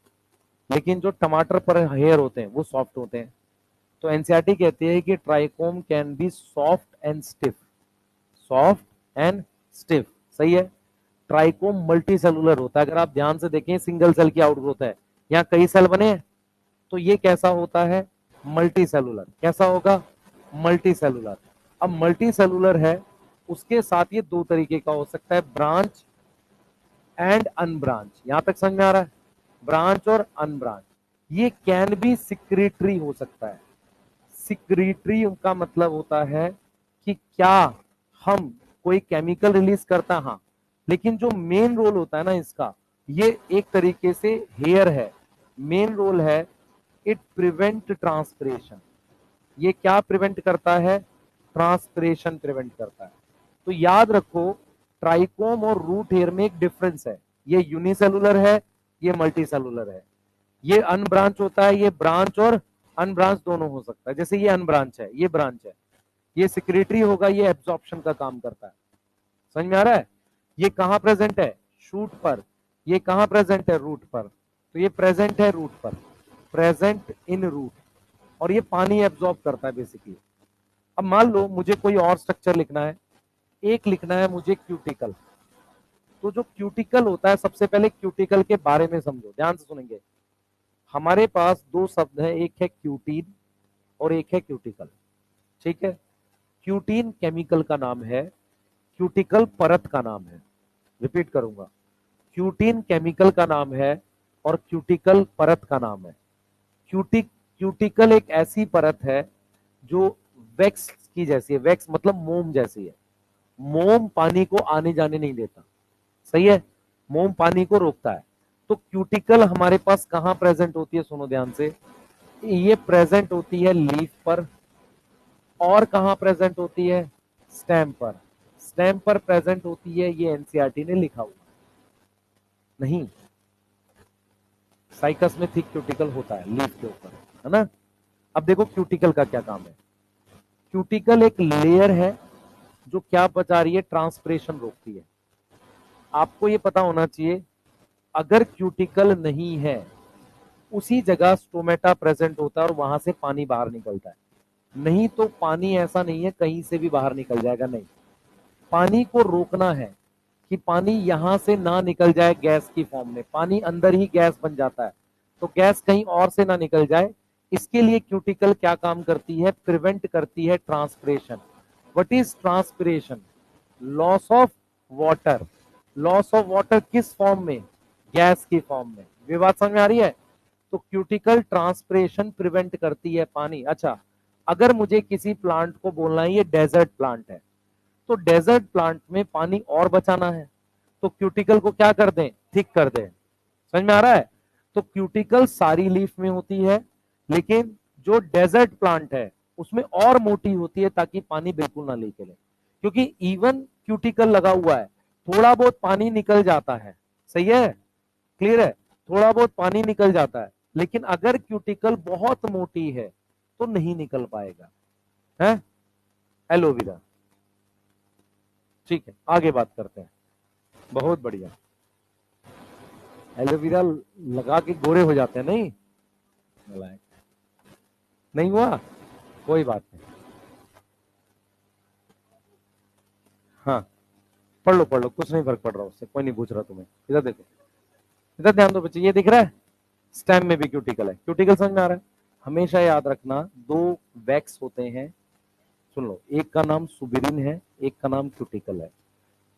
लेकिन जो टमाटर पर हेयर होते हैं वो सॉफ्ट होते हैं। तो एनसीईआरटी कहती है कि trichome can be soft and stiff, soft and stiff, सही है। ट्राइकोम मल्टी सेलुलर होता है, अगर आप ध्यान से देखें सिंगल सेल की आउटग्रोथ है, यहाँ कई सेल बने हैं, तो ये कैसा होता है? Multi cellular. कैसा होगा? Multi cellular. अब मल्टी सेलुलर है, उसके साथ ये दो तरीके का हो सकता है, ब्रांच एंड अनब्रांच। यहां तक समझ में आ रहा है? ब्रांच और अनब्रांच। ये कैन बी सिक्रेटरी हो सकता है। सिक्रेटरी का मतलब होता है कि क्या हम कोई केमिकल रिलीज करता, हाँ, लेकिन जो मेन रोल होता है ना इसका, ये एक तरीके से हेयर है, मेन रोल है इट प्रिवेंट ट्रांसपिरेशन। ये क्या प्रिवेंट करता है? ट्रांसपिरेशन प्रिवेंट करता है। तो याद रखो ट्राइकोम और रूट हेयर में एक डिफरेंस है, ये यूनिसेलुलर है, ये मल्टी सेलुलर है। ये अनब्रांच होता है, ये ब्रांच और अनब्रांच दोनों हो सकता है। जैसे ये अनब्रांच है, ये ब्रांच है, ये सिक्रेटरी होगा, ये एब्जॉर्प्शन का काम करता है। समझ में आ रहा है? ये कहां प्रेजेंट है? शूट पर। ये कहां प्रेजेंट है? रूट पर। तो ये प्रेजेंट है रूट पर, प्रेजेंट इन रूट, और ये पानी एब्जॉर्ब करता है बेसिकली। अब मान लो मुझे कोई और स्ट्रक्चर लिखना है, एक लिखना है मुझे क्यूटिकल। तो जो क्यूटिकल होता है, सबसे पहले क्यूटिकल के बारे में समझो, ध्यान से सुनेंगे। हमारे पास दो शब्द है, एक है क्यूटीन और एक है क्यूटिकल, ठीक है। क्यूटीन केमिकल का नाम है, क्यूटिकल परत का नाम है। रिपीट करूंगा, क्यूटीन केमिकल का नाम है और क्यूटिकल परत का नाम है। क्यूटिकल एक ऐसी परत है जो वैक्स की जैसी है, वैक्स मतलब मोम जैसी है। मोम पानी को आने जाने नहीं देता, सही है, मोम पानी को रोकता है। तो क्यूटिकल हमारे पास कहां प्रेजेंट होती है? सुनो ध्यान से, ये प्रेजेंट होती है लीफ पर, और कहां प्रेजेंट होती है? स्टेम पर। स्टेम पर प्रेजेंट होती है, ये एनसीईआरटी ने लिखा हुआ नहीं। साइकस में थिक क्यूटिकल होता है लीफ के ऊपर, है ना। अब देखो क्यूटिकल का क्या काम है। क्यूटिकल एक लेयर है जो क्या बचा रही है? ट्रांसपिरेशन रोकती है। आपको ये पता होना चाहिए, अगर क्यूटिकल नहीं है, उसी जगह स्टोमेटा प्रेजेंट होता है और वहां से पानी बाहर निकलता है। नहीं तो पानी ऐसा नहीं है कहीं से भी बाहर निकल जाएगा, नहीं। पानी को रोकना है कि पानी यहां से ना निकल जाए गैस की फॉर्म में, पानी अंदर ही गैस बन जाता है, तो गैस कहीं और से ना निकल जाए। इसके लिए क्यूटिकल क्या काम करती है? प्रिवेंट करती है transpiration. What is transpiration? Loss of water. Loss of water किस फॉर्म में? गैस की फॉर्म में। ये बात समझ में आ रही है? तो क्यूटिकल ट्रांसपिरेशन प्रिवेंट करती है पानी। अच्छा, अगर मुझे किसी प्लांट को बोलना है ये डेजर्ट प्लांट है, तो डेजर्ट प्लांट में पानी और बचाना है, तो क्यूटिकल को क्या कर दें? थिक कर दें। समझ में आ रहा है? तो क्यूटिकल सारी लीफ में होती है, लेकिन जो डेजर्ट प्लांट है उसमें और मोटी होती है ताकि पानी बिल्कुल ना लीक ले। क्योंकि इवन क्यूटिकल लगा हुआ है, थोड़ा बहुत पानी निकल जाता है, सही है, क्लियर है, थोड़ा बहुत पानी निकल जाता है, लेकिन अगर क्यूटिकल बहुत मोटी है तो नहीं निकल पाएगा, है एलोवेरा। ठीक है, आगे बात करते हैं। बहुत बढ़िया, एलोवेरा लगा के गोरे हो जाते हैं, नहीं नहीं हुआ, कोई बात नहीं। हाँ, पढ़ लो, कुछ नहीं फर्क पड़ रहा उससे, कोई नहीं पूछ रहा तुम्हें। इधर देखो, इधर ध्यान दो बच्चे, ये दिख रहा है, स्टेम में भी क्यूटिकल है। क्यूटिकल समझ में आ रहा है? हमेशा याद रखना, दो वैक्स होते हैं, सुन लो, एक का नाम सुबिरिन है, एक का नाम क्यूटिकल है।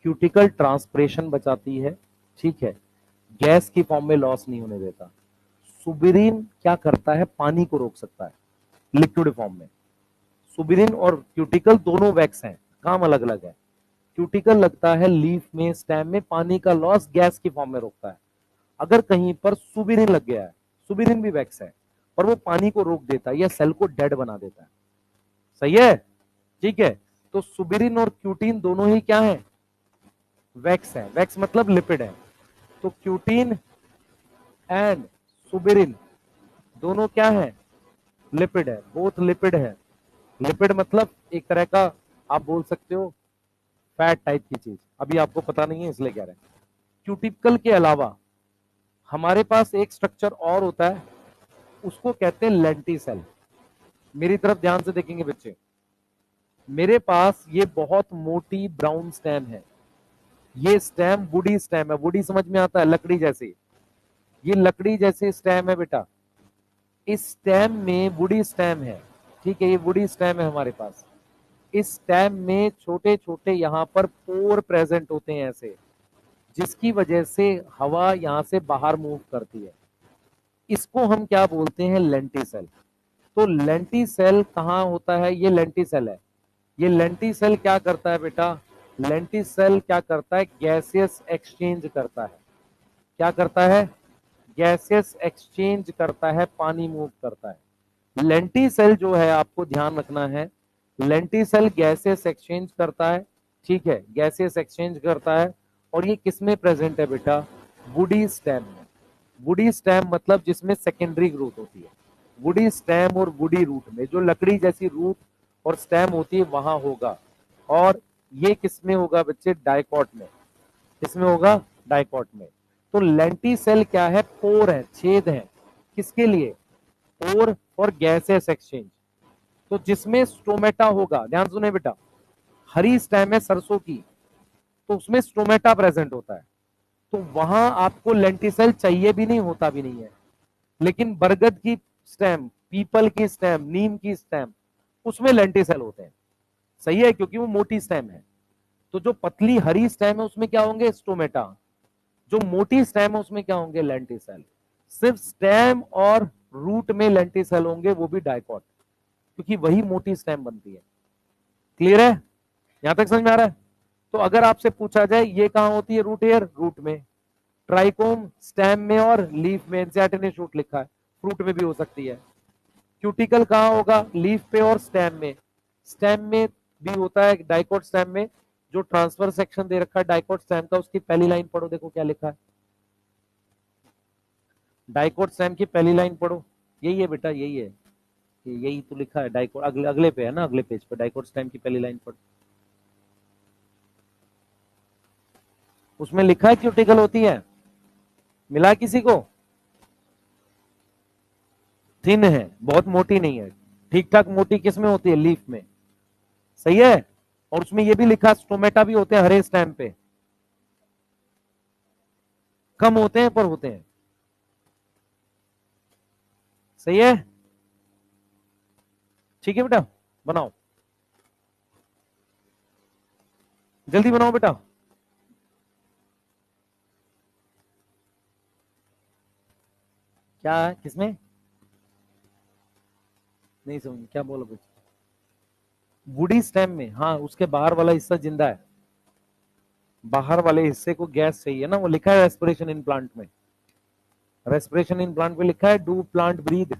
क्यूटिकल ट्रांसपिरेशन बचाती है, ठीक है, गैस की फॉर्म में लॉस नहीं होने देता। सुबिरिन क्या करता है? पानी को रोक सकता है लिक्विड फॉर्म में। सुबिरिन और क्यूटिकल दोनों वैक्स हैं, काम अलग अलग है। क्यूटिकल लगता है लीफ में, स्टेम में, पानी का लॉस गैस की फॉर्म में रोकता है। अगर कहीं पर सुबिरिन लग गया है, सुबिरिन भी वैक्स है, और वो पानी को रोक देता है या सेल को डेड बना देता है, सही है, ठीक है। तो सुबिरिन और क्यूटीन दोनों ही क्या है? वैक्स है। वैक्स मतलब लिपिड है। तो क्यूटीन एंड सुबिरिन दोनों क्या है? लिपिड है, बोथ लिपिड है। लिपिड मतलब एक तरह का आप बोल सकते हो फैट टाइप की चीज, अभी आपको पता नहीं है इसलिए कह रहे हैं। क्यूटिकल के अलावा हमारे पास एक स्ट्रक्चर और होता है, उसको कहते हैं लेंटिसेल। मेरी तरफ ध्यान से देखेंगे बच्चे, मेरे पास ये बहुत मोटी ब्राउन स्टेम है, ये स्टेम वुडी स्टेम है। वुडी समझ में आता है, लकड़ी जैसी, ये लकड़ी जैसे स्टेम है बेटा। इस स्टेम में वुडी स्टेम है, ठीक है, ये वुडी स्टेम है हमारे पास। इस स्टेम में छोटे छोटे यहाँ पर पोर प्रेजेंट होते हैं ऐसे, जिसकी वजह से हवा यहाँ से बाहर मूव करती है। इसको हम क्या बोलते हैं? लेंटिसेल। तो लेंटिसेल कहाँ होता है? ये लेंटिसेल है। ये लेंटिसेल क्या करता है बेटा? लेंटिसेल क्या करता है? गैसियस एक्सचेंज करता है। क्या करता है? गैसियस एक्सचेंज करता है, पानी मूव करता है। लेंटिसेल जो है आपको ध्यान रखना है, लेंटिसेल गैसियस एक्सचेंज करता है, ठीक है, गैसियस एक्सचेंज करता है। और ये किसमें प्रेजेंट है बेटा? वुडी स्टेम में। वुडी स्टेम मतलब जिसमें सेकेंडरी ग्रोथ होती है। वुडी स्टेम और वुडी रूट में, जो लकड़ी जैसी रूट और स्टेम होती है वहां होगा। और ये किसमें होगा बच्चे? डाइकॉट में। किसमें होगा? डाइकॉट में। तो लेंटिसेल क्या है? पोर है, छेद है। किसके लिए? पोर फॉर गैसेस एक्सचेंज। तो जिसमें स्टोमेटा होगा, ध्यान सुने बेटा, हरी स्टेम है सरसों की, तो उसमें स्टोमेटा प्रेजेंट होता है, तो वहां आपको लेंटिसेल चाहिए भी नहीं, होता भी नहीं है। लेकिन बरगद की स्टेम, पीपल की स्टेम, नीम की स्टेम, उसमें लेंटिसेल होते हैं। सही है, क्योंकि वो मोटी स्टेम है। तो जो पतली हरी स्टेम है उसमें क्या होंगे? स्टोमेटा। जो मोटी स्टेम है उसमें क्या होंगे? लेंटिसेल। सिर्फ स्टेम और रूट में लेंटिसेल होंगे, वो भी डाइकॉट, क्योंकि वही मोटी स्टेम बनती है। क्लियर है? यहां तक समझ में आ रहा है? तो अगर आपसे पूछा जाए ये कहां होती है रूट हेयर? रूट में। ट्राइकोम स्टेम में और लीफ में, एनसीईआरटी ने शूट लिखा है, फ्रूट में भी हो सकती है। क्यूटिकल कहां होगा? लीफ पे और स्टेम में। स्टेम में भी होता है डाइकोट स्टेम में। जो ट्रांसफर सेक्शन दे रखा है डाइकोट स्टेम का, उसकी पहली लाइन पढ़ो, देखो क्या लिखा है। डाइकोट स्टेम की पहली लाइन पढ़ो, यही है बेटा, यही है, यही तो लिखा है डाइकोट। अगले अगले पे है ना, अगले पेज पे डाइकोट स्टेम की पहली लाइन पढ़ो, उसमें लिखा है क्यूटिकल होती है। मिला किसी को? थिन है, बहुत मोटी नहीं है। ठीक ठाक मोटी किसमें होती है? लीफ में। सही है। और उसमें ये भी लिखा स्टोमेटा भी होते हैं हरे स्टेम पे, कम होते हैं पर होते हैं। सही है, ठीक है बेटा, बनाओ, जल्दी बनाओ बेटा। क्या है किसमें? नहीं समझ, क्या बोलो कुछ? वुडी स्टेम में, हाँ, उसके बाहर वाला हिस्सा जिंदा है। बाहर वाले हिस्से को गैस चाहिए ना, वो लिखा है रेस्पिरेशन इन प्लांट में। रेस्पिरेशन इन प्लांट में लिखा है डू प्लांट ब्रीद।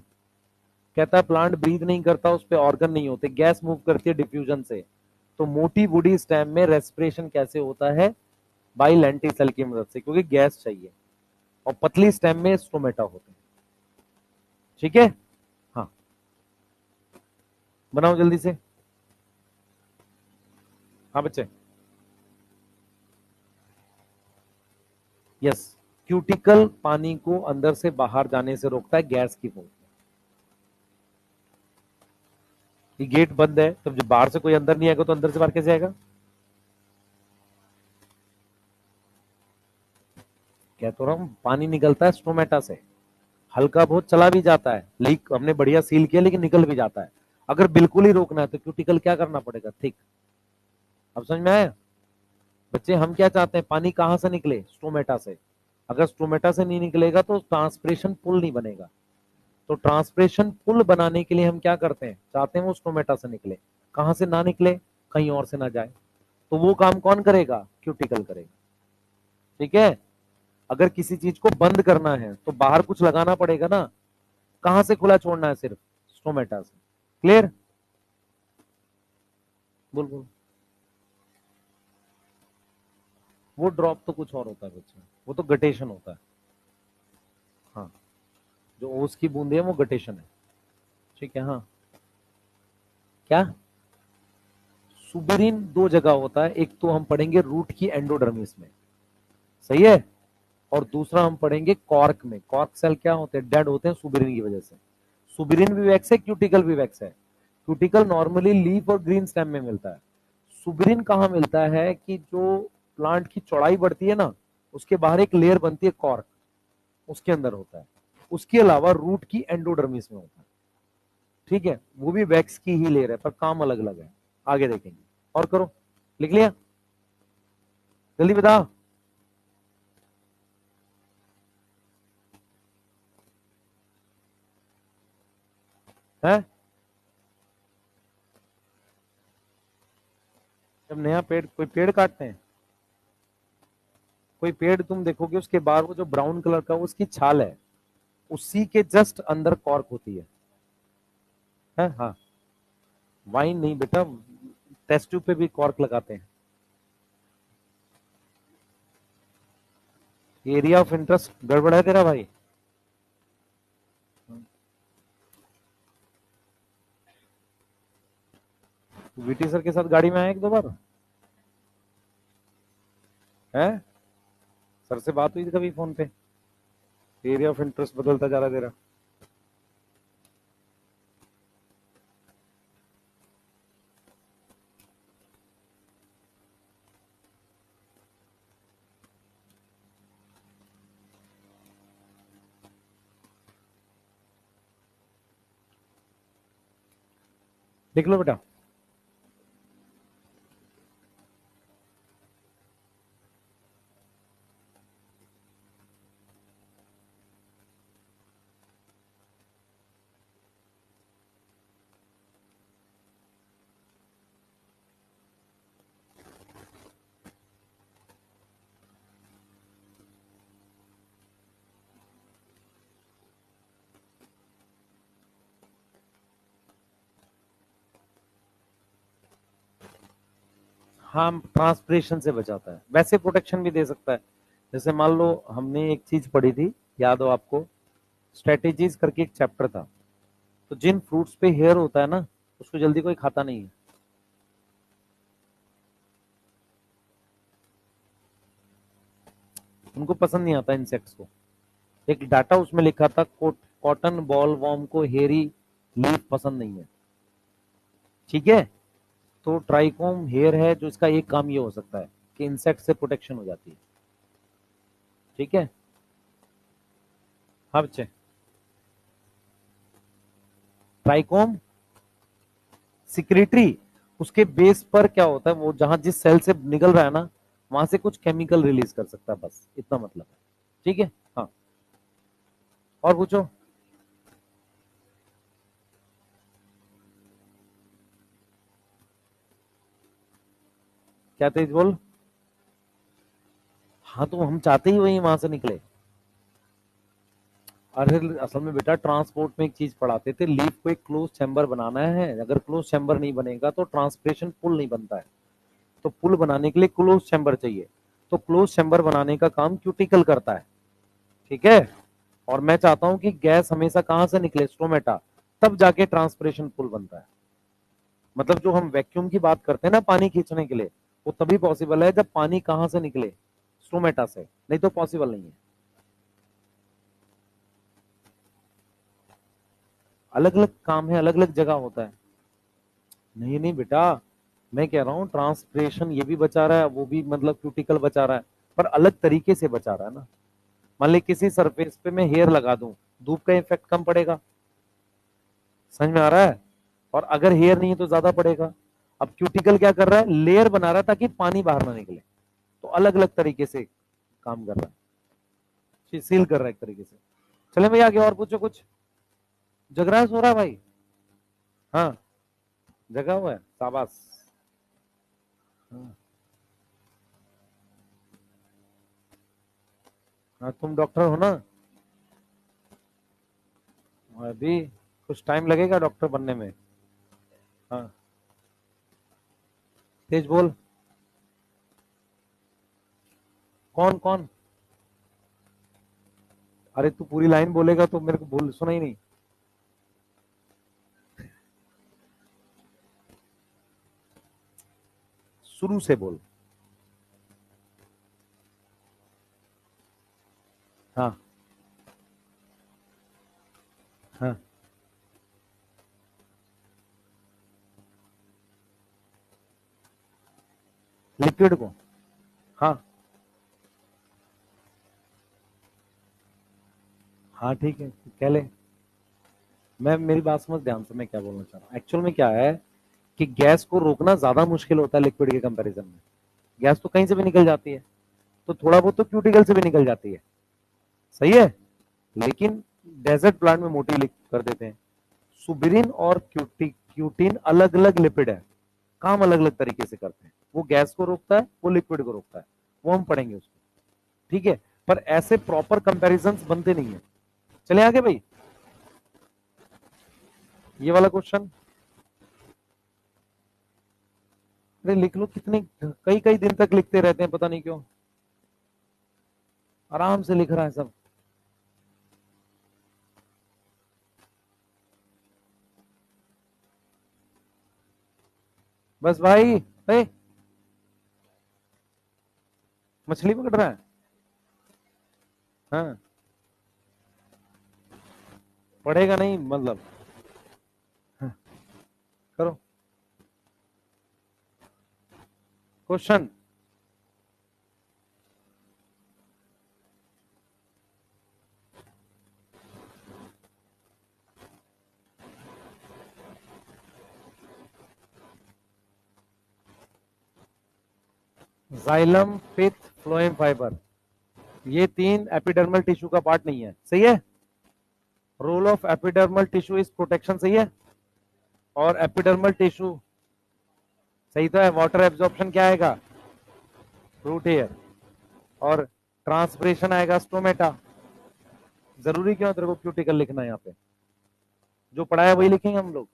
कहता है प्लांट ब्रीद नहीं करता, उस पर ऑर्गन नहीं होते, गैस मूव करती है डिफ्यूजन से। तो मोटी वुडी स्टेम में रेस्पिरेशन कैसे होता है? बाई लेंटिसेल की मदद से, क्योंकि गैस चाहिए। और पतली स्टेम में स्टोमेटा होते हैं। ठीक है, हाँ, बनाओ जल्दी से। हाँ बच्चे, यस, क्यूटिकल पानी को अंदर से बाहर जाने से रोकता है गैस की फॉर्म। ये गेट बंद है, तो जब बाहर से कोई अंदर नहीं आएगा तो अंदर से बाहर कैसे आएगा? कह तो रहा हूं, पानी निकलता है स्टोमेटा से, हल्का बहुत चला भी जाता है, लीक हमने बढ़िया सील किया लेकिन निकल भी जाता है। अगर बिल्कुल ही रोकना है तो क्यूटिकल क्या करना पड़ेगा? ठीक, अब समझ में आया बच्चे? हम क्या चाहते हैं? पानी कहां से निकले? स्टोमेटा से। अगर स्टोमेटा से नहीं निकलेगा तो ट्रांसपिरेशन पुल नहीं बनेगा। तो ट्रांसपिरेशन पुल बनाने के लिए हम क्या करते हैं? चाहते हैं वो स्टोमेटा से निकले। कहां से ना निकले? कहीं और से ना जाए। तो वो काम कौन करेगा? क्यूटिकल करेगा। ठीक है। अगर किसी चीज को बंद करना है तो बाहर कुछ लगाना पड़ेगा ना, कहां से खुला छोड़ना है? सिर्फ स्टोमेटा से। क्लियर? बोल बोल। वो ड्रॉप तो कुछ और होता है बच्चा, वो तो गटेशन होता है। हाँ, जो ओस की बूंदे है वो गटेशन है। ठीक है, हाँ। क्या? सुबेरिन दो जगह होता है, एक तो हम पढ़ेंगे रूट की एंडोडर्मिस में, सही है, और दूसरा हम पढ़ेंगे कॉर्क में। कॉर्क सेल क्या होते हैं? डेड होते हैं सुबेरिन की वजह से। सुबेरिन भी वैक्स है, क्यूटिकल भी वैक्स है। क्यूटिकल नॉर्मली लीफ और ग्रीन स्टेम में मिलता है। सुबेरिन कहाँ मिलता है कि जो प्लांट की चौड़ाई बढ़ती है ना, उसके बाहर एक लेयर बनती है कॉर्क, उसके अंदर होता है। उसके अलावा रूट की एंडोडर्मिस में होता है। ठीक है, वो भी वैक्स की ही लेयर है, पर काम अलग अलग है, आगे देखेंगे। और करो, लिख लिया? जल्दी बता। है जब नया पेड़, कोई पेड़ काटते हैं, कोई पेड़ तुम देखोगे उसके बाहर वो जो ब्राउन कलर का उसकी छाल है, उसी के जस्ट अंदर कॉर्क होती है? हाँ। वाइन नहीं बेटा, टेस्ट ट्यूब पे भी कॉर्क लगाते हैं। एरिया ऑफ इंटरेस्ट गड़बड़ है तेरा भाई। वीटी सर के साथ गाड़ी में आया एक दो बार? है? सर से बात हुई थी कभी फोन पे? एरिया ऑफ इंटरेस्ट बदलता जा रहा है तेरा। देख लो बेटा। हाँ, ट्रांसपिरेशन से बचाता है, वैसे प्रोटेक्शन भी दे सकता है। जैसे मान लो हमने एक चीज पढ़ी थी, याद हो आपको, स्ट्रेटेजीज करके एक चैप्टर था। तो जिन फ्रूट्स पे हेयर होता है ना, उसको जल्दी कोई खाता नहीं है। उनको पसंद नहीं आता इंसेक्ट्स को। एक डाटा उसमें लिखा था, कॉटन बॉल वॉर्म को हेयरी लीफ पसंद नहीं है। ठीक है, तो ट्राइकोम हेयर है जो इसका एक काम ये हो सकता है कि इंसेक्ट से प्रोटेक्शन हो जाती है। ठीक है, हाँ बच्चे। ट्राइकोम सिक्रेटरी, उसके बेस पर क्या होता है, वो जहां जिस सेल से निकल रहा है ना, वहां से कुछ केमिकल रिलीज कर सकता है, बस इतना मतलब है। ठीक है, हाँ। और पूछो। क्या तेज बोल? हाँ, तो हम चाहते ही वही वहां से निकले। अरे असल में बेटा ट्रांसपोर्ट में एक चीज पढ़ाते थे, लीफ को एक क्लोज चैम्बर बनाना है, अगर क्लोज चैम्बर नहीं बनेगा तो ट्रांसपिरेशन पुल नहीं बनता है। तो पुल बनाने के लिए क्लोज चैम्बर चाहिए। तो क्लोज चैम्बर बनाने का काम क्यूटिकल करता है। ठीक है, और मैं चाहता हूं कि गैस हमेशा कहां से निकले? स्ट्रोमेटा। तब जाके ट्रांसपिरेशन पुल बनता है। मतलब जो हम वैक्यूम की बात करते हैं ना पानी खींचने के लिए, वो तभी पॉसिबल है जब पानी कहां से निकले? स्ट्रोमेटा से, नहीं तो पॉसिबल नहीं है। अलग अलग काम है, अलग अलग जगह होता है। नहीं नहीं बेटा, मैं कह रहा हूँ ट्रांसपिरेशन ये भी बचा रहा है, वो भी मतलब क्यूटिकल बचा रहा है, पर अलग तरीके से बचा रहा है ना। मान ली किसी सरफेस पे मैं हेयर लगा दूं, धूप का इफेक्ट कम पड़ेगा। समझ में आ रहा है? और अगर हेयर नहीं है तो ज्यादा पड़ेगा। अब क्यूटिकल क्या कर रहा है? लेयर बना रहा है ताकि पानी बाहर ना निकले। तो अलग अलग तरीके से काम कर रहा है, सील कर रहा है एक तरीके से। चले भैया आगे, और पूछो कुछ। जग रहा है, सो रहा है भाई? हाँ, जगा हुआ है, शाबाश। हाँ, हाँ, तुम डॉक्टर हो ना? अभी कुछ टाइम लगेगा डॉक्टर बनने में। हाँ, तेज बोल। कौन कौन? अरे तू पूरी लाइन बोलेगा तो मेरे को बोल, सुना ही नहीं। शुरू से बोल। हाँ हाँ लिक्विड को। हाँ हाँ ठीक है, कह ले। मैं, मेरी बात समझ ध्यान से, मैं क्या बोलना चाह रहा हूँ एक्चुअल में क्या है कि गैस को रोकना ज्यादा मुश्किल होता है लिक्विड के कंपैरिजन में। गैस तो कहीं से भी निकल जाती है, तो थोड़ा बहुत तो क्यूटिकल से भी निकल जाती है, सही है। लेकिन डेजर्ट प्लांट में मोटी लिक कर देते हैं। सुबिरिन और क्यूटीन अलग अलग लिपिड है, काम अलग अलग तरीके से करते हैं। वो गैस को रोकता है, वो लिक्विड को रोकता है, वो हम पढ़ेंगे उसको, ठीक है। पर ऐसे प्रॉपर कंपैरिजन बनते नहीं है। चले आगे भाई, ये वाला क्वेश्चन। अरे लिख लो, कितने कई कई दिन तक लिखते रहते हैं, पता नहीं क्यों। आराम से लिख रहा है सब। बस भाई। ए, मछली पकड़ रहा है। हाँ, पढ़ेगा नहीं मतलब। हाँ, करो क्वेश्चन। जाइलम, पिथ, फ्लोएम फाइबर, ये तीन एपिडर्मल टिश्यू का पार्ट नहीं है, सही है। Role of epidermal tissue is protection, सही है। और एपिडर्मल टिश्यू सही तो है। वाटर एब्जॉर्प्शन क्या आएगा, रूट हेयर। और ट्रांसप्रेशन आएगा स्टोमेटा। जरूरी क्यों है तेरे को क्यूटिकल लिखना है यहाँ पे, जो पढ़ा है वही लिखेंगे हम लोग।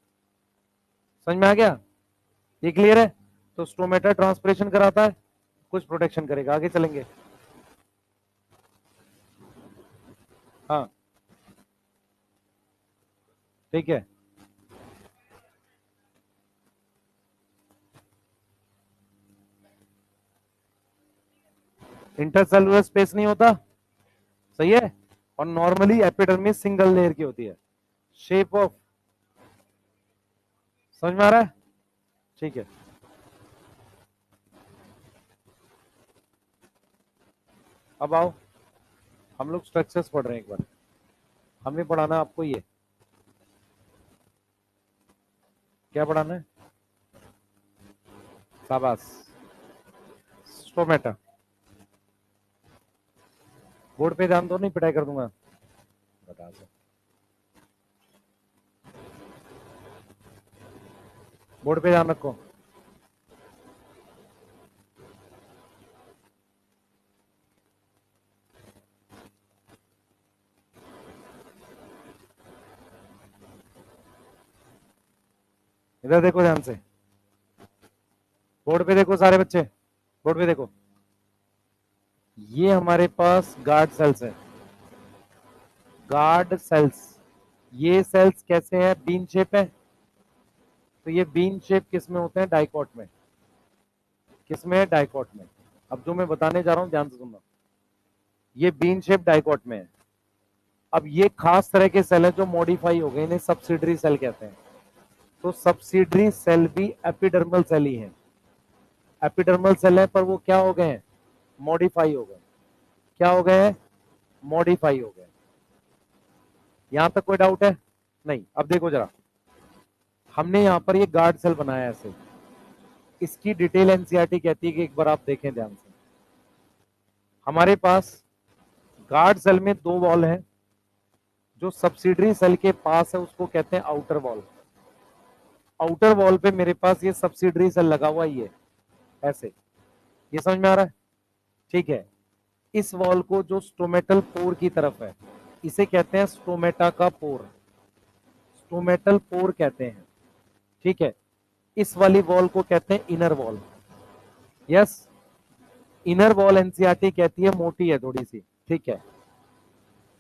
समझ में आ गया, ये क्लियर है। तो स्टोमेटा ट्रांसप्रेशन कराता है, कुछ प्रोटेक्शन करेगा। आगे चलेंगे। हाँ ठीक है। इंटरसेलुलर स्पेस नहीं होता, सही है। और नॉर्मली एपिडर्मिस सिंगल लेयर की होती है। शेप ऑफ, समझ में आ रहा है, ठीक है। अब आओ, हम लोग स्ट्रक्चर्स पढ़ रहे हैं एक बार। हमें पढ़ाना आपको ये, क्या पढ़ाना है, शाबाश, स्टोमेटा। बोर्ड पे ध्यान दो, नहीं पिटाई कर दूंगा, बता दो। बोर्ड पे ध्यान रखो। इधर देखो ध्यान से, बोर्ड पे देखो सारे बच्चे, बोर्ड पे देखो। ये हमारे पास गार्ड सेल्स है, गार्ड सेल्स। ये सेल्स कैसे हैं, बीन शेप है। तो ये बीन शेप किस में होते हैं, डाइकॉट में। किस में है, डाइकॉट में। अब जो मैं बताने जा रहा हूं ध्यान से सुनना। ये बीन शेप डाइकॉट में है। अब ये खास तरह के सेल है जो मॉडिफाई हो गए, इन्हें सब्सिडरी सेल कहते हैं। तो सब्सिडरी सेल भी एपिडर्मल सेल ही है। एपिडर्मल सेल है पर वो क्या हो गए हैं, मॉडिफाई हो गए। क्या हो गए हैं, मॉडिफाई हो गए। यहां तक कोई डाउट है, नहीं। अब देखो जरा, हमने यहां पर ये गार्ड सेल बनाया ऐसे। इसकी डिटेल एनसीईआरटी कहती है कि एक बार आप देखें ध्यान से। हमारे पास गार्ड सेल में दो वॉल है, जो सब्सिडरी सेल के पास है उसको कहते हैं आउटर वॉल। आउटर वॉल पे मेरे पास ये सब्सिडरी सेल लगा हुआ, ये ऐसे। ये समझ में आ रहा है, ठीक है। इस वॉल को जो स्टोमेटल पोर की तरफ है, इसे कहते हैं स्टोमेटा का पोर, स्टोमेटल पोर कहते हैं, ठीक है। इस वाली वॉल को कहते हैं inner wall. Yes, inner wall NCERT कहती है मोटी है थोड़ी सी, ठीक है।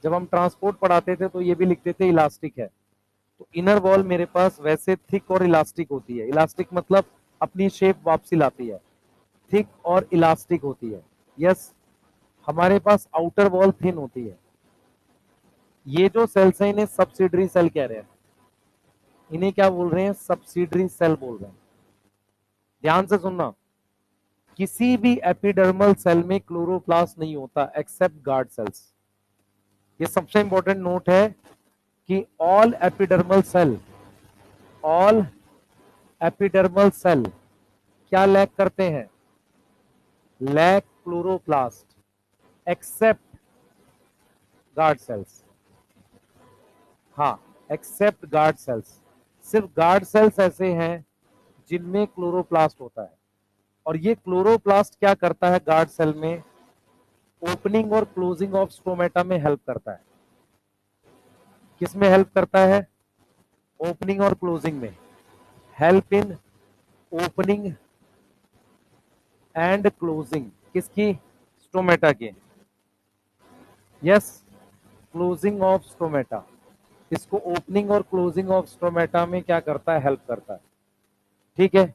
जब हम ट्रांसपोर्ट पढ़ाते थे तो ये भी लिखते थे इलास्टिक है। तो इनर वॉल मेरे पास वैसे थिक और इलास्टिक होती है। इलास्टिक मतलब अपनी शेप वापसी लाती है, थिक और इलास्टिक होती है। यस, हमारे पास आउटर वॉल थिन होती है। ये जो सेल्स है इन्हें सब्सिडरी सेल कह रहे हैं। इन्हें क्या बोल रहे हैं? सब्सिडरी सेल बोल रहे हैं। ध्यान से सुनना, किसी भी एपिडर्मल सेल में क्लोरोप्लास्ट नहीं होता एक्सेप्ट गार्ड सेल्स। ये सबसे इंपॉर्टेंट नोट है कि ऑल एपिडर्मल सेल क्या लैक करते हैं? Lack chloroplast except guard cells. हाँ, एक्सेप्ट गार्ड सेल्स। सिर्फ गार्ड सेल्स ऐसे हैं जिनमें क्लोरोप्लास्ट होता है। और ये क्लोरोप्लास्ट क्या करता है गार्ड सेल में? ओपनिंग और क्लोजिंग ऑफ स्टोमेटा में हेल्प करता है। किस में हेल्प करता है? ओपनिंग और क्लोजिंग में। Help in opening and closing किसकी? स्टोमेटा की। Yes, closing of stomata. इसको ओपनिंग और क्लोजिंग ऑफ स्टोमेटा में क्या करता है? हेल्प करता है। ठीक है,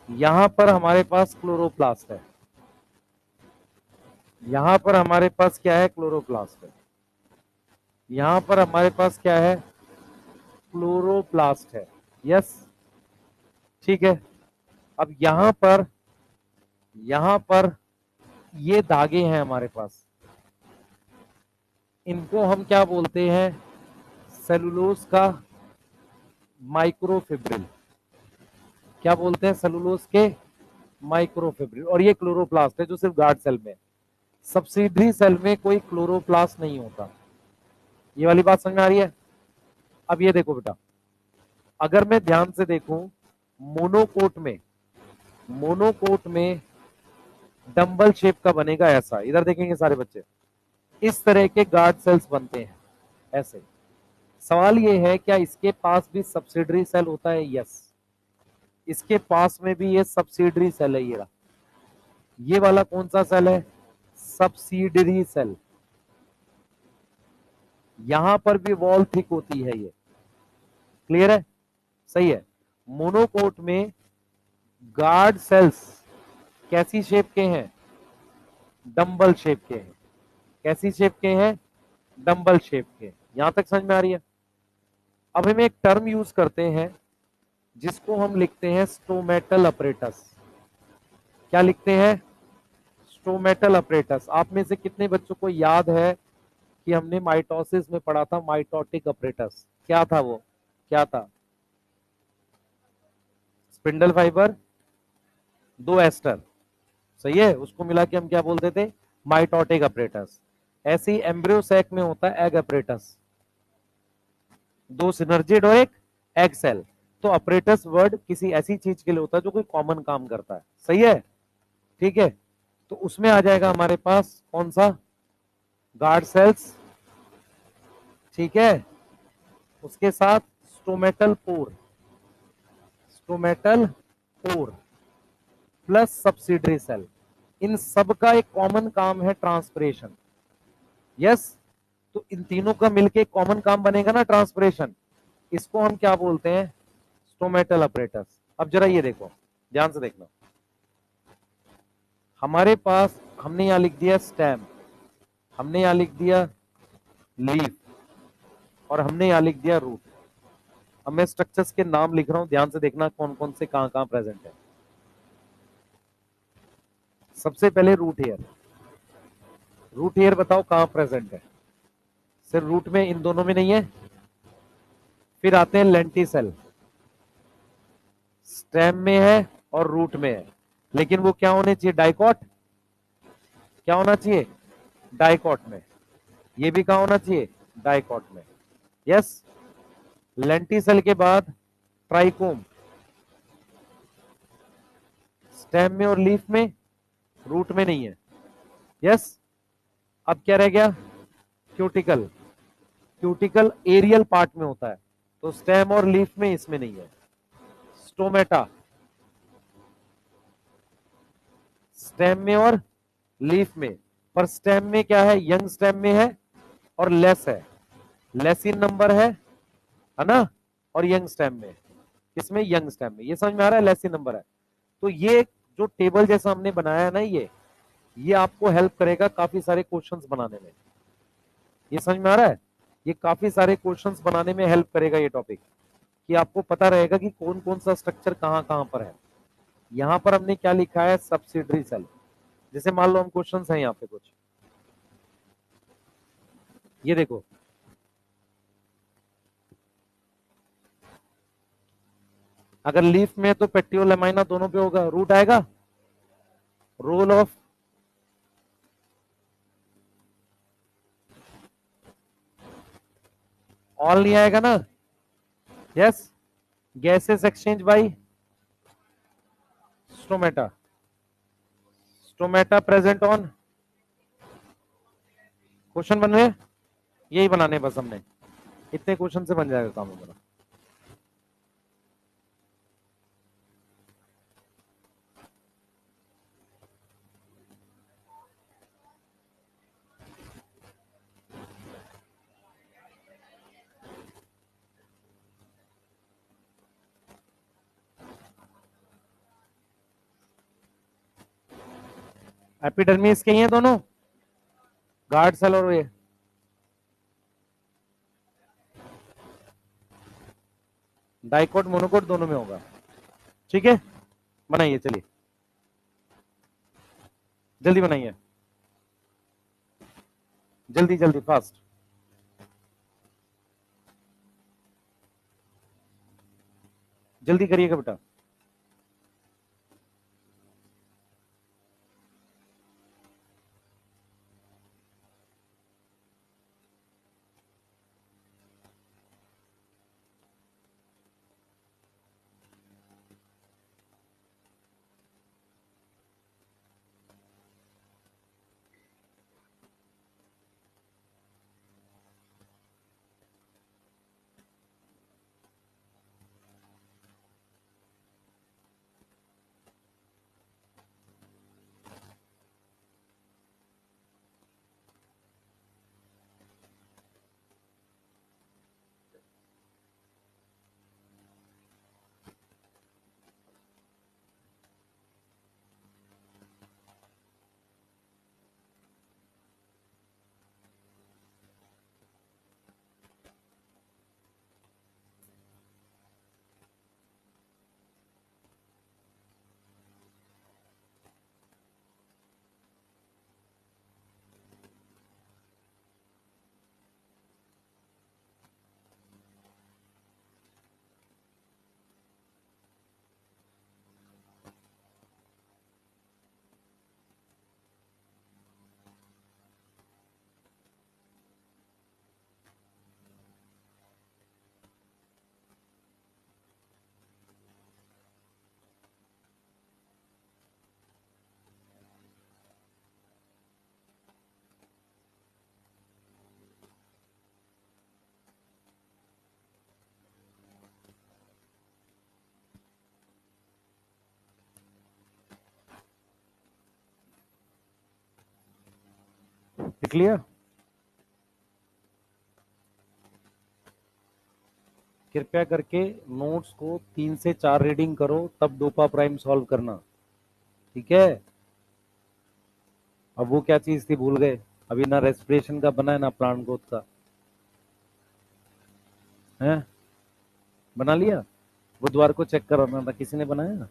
यहां पर हमारे पास क्लोरोप्लास्ट है। यहां पर हमारे पास क्या है? क्लोरोप्लास्ट है। यहां पर हमारे पास क्या है? क्लोरोप्लास्ट है। यस, ठीक है। अब यहां पर ये धागे हैं हमारे पास, इनको हम क्या बोलते हैं? सेलुलोज का माइक्रोफिब्रिल। क्या बोलते हैं? सेलुलोज के माइक्रोफिब्रिल। और ये क्लोरोप्लास्ट है जो सिर्फ गार्ड सेल में। सब्सिडरी सेल में कोई क्लोरोप्लास्ट नहीं होता। ये वाली बात समझ में आ रही है? अब ये देखो बेटा, अगर मैं ध्यान से देखूं, मोनोकोट में डंबल शेप का बनेगा ऐसा। इधर देखेंगे सारे बच्चे, इस तरह के गार्ड सेल्स बनते हैं ऐसे। सवाल ये है क्या इसके पास भी सब्सिडरी सेल होता है? यस, इसके पास में भी ये सब्सिडरी सेल है। ये वाला कौन सा सेल है? Subsidiary cell. यहां पर भी वॉल थिक होती है। ये क्लियर है? सही है। मोनोकोट में गार्ड सेल्स कैसी शेप के हैं? डंबल शेप के हैं। कैसी शेप के हैं? डंबल शेप के। यहां तक समझ में आ रही है? अब हम एक टर्म यूज करते हैं जिसको हम लिखते हैं स्टोमेटल अपरेटस। क्या लिखते हैं? Stomatal apparatus. आप में से कितने बच्चों को याद है कि हमने माइटोसिस में पढ़ा था माइटोटिक अपरेटस? क्या था वो? क्या था? स्पिंडल फाइबर, दो एस्टर, सही है, उसको मिला के हम क्या बोलते थे? Mitotic apparatus. ऐसे ही एम्ब्रियो सैक में होता है एग अपरेटस, दो सिनर्जिड और एक एग सेल। तो अपरेटस वर्ड किसी ऐसी चीज के लिए होता है जो कोई कॉमन काम करता है। सही है? ठीक है, तो उसमें आ जाएगा हमारे पास कौन सा? Guard cells. ठीक है, उसके साथ stomatal pore, stomatal pore plus subsidiary cell. इन सब का एक कॉमन काम है ट्रांसपिरेशन। यस, तो इन तीनों का मिलके कॉमन काम बनेगा ना ट्रांसपिरेशन। इसको हम क्या बोलते हैं? Stomatal apparatus. अब जरा ये देखो, ध्यान से देखना, हमारे पास हमने यहां लिख दिया स्टेम, हमने यहां लिख दिया लीफ, और हमने यहां लिख दिया रूट। अब मैं स्ट्रक्चर्स के नाम लिख रहा हूं, ध्यान से देखना कौन कौन से कहां कहां प्रेजेंट है। सबसे पहले रूट हेयर। रूट हेयर बताओ कहां प्रेजेंट है? सिर्फ रूट में, इन दोनों में नहीं है। फिर आते हैं लेंटिसेल, स्टेम में है और रूट में है, लेकिन वो क्या होने चाहिए? डाइकॉट। क्या होना चाहिए? डाइकॉट में। ये भी कहां होना चाहिए? डाइकॉट में। यस, लेंटिसेल के बाद ट्राइकोम, स्टेम में और लीफ में, रूट में नहीं है। यस, अब क्या रह गया? क्यूटिकल। क्यूटिकल एरियल पार्ट में होता है, तो स्टेम और लीफ में इसमें नहीं है। स्टोमेटा, स्टेम में और लीफ में, पर स्टेम में क्या है? यंग स्टेम में है और लेस है, लेस इन नंबर है ना, और यंग स्टेम में, किसमें, यंग स्टेम में। ये समझ में आ रहा है, लेस इन नंबर है। तो ये जो टेबल जैसा हमने बनाया है ना, ये आपको हेल्प करेगा काफी सारे क्वेश्चंस बनाने में। ये समझ में आ रहा है, ये काफी सारे क्वेश्चंस बनाने में हेल्प करेगा ये टॉपिक, कि आपको पता रहेगा कि कौन कौन सा स्ट्रक्चर कहां कहां पर है। यहां पर हमने क्या लिखा है, सब्सिडरी सेल। जैसे मान लो हम क्वेश्चंस हैं यहाँ पे कुछ, ये देखो, अगर लीफ में है तो पेट्रियोल एमाइना दोनों पे होगा, रूट आएगा, रोल ऑफ, ऑल नहीं आएगा ना, yes, gases exchange bye stomata, stomata present on, question बन रहे हैं, यही बनाने हैं बस हमने, इतने क्वेश्चन से बन जाएगा काम हमारा। एपिडर्मिस के ही हैं दोनों, गार्ड सेल और ये, डाइकोट मोनोकोट दोनों में होगा। ठीक है, बनाइए, चलिए जल्दी बनाइए, जल्दी जल्दी फास्ट, जल्दी करिएगा बेटा। लिख लिया, कृपया करके नोट्स को 3 से 4 रीडिंग करो, तब डोपा प्राइम सॉल्व करना, ठीक है। अब वो क्या चीज थी भूल गए, अभी ना रेस्पिरेशन का बना है ना प्लांट ग्रोथ का है, बना लिया, बुधवार को चेक कराना था, किसी ने बनाया,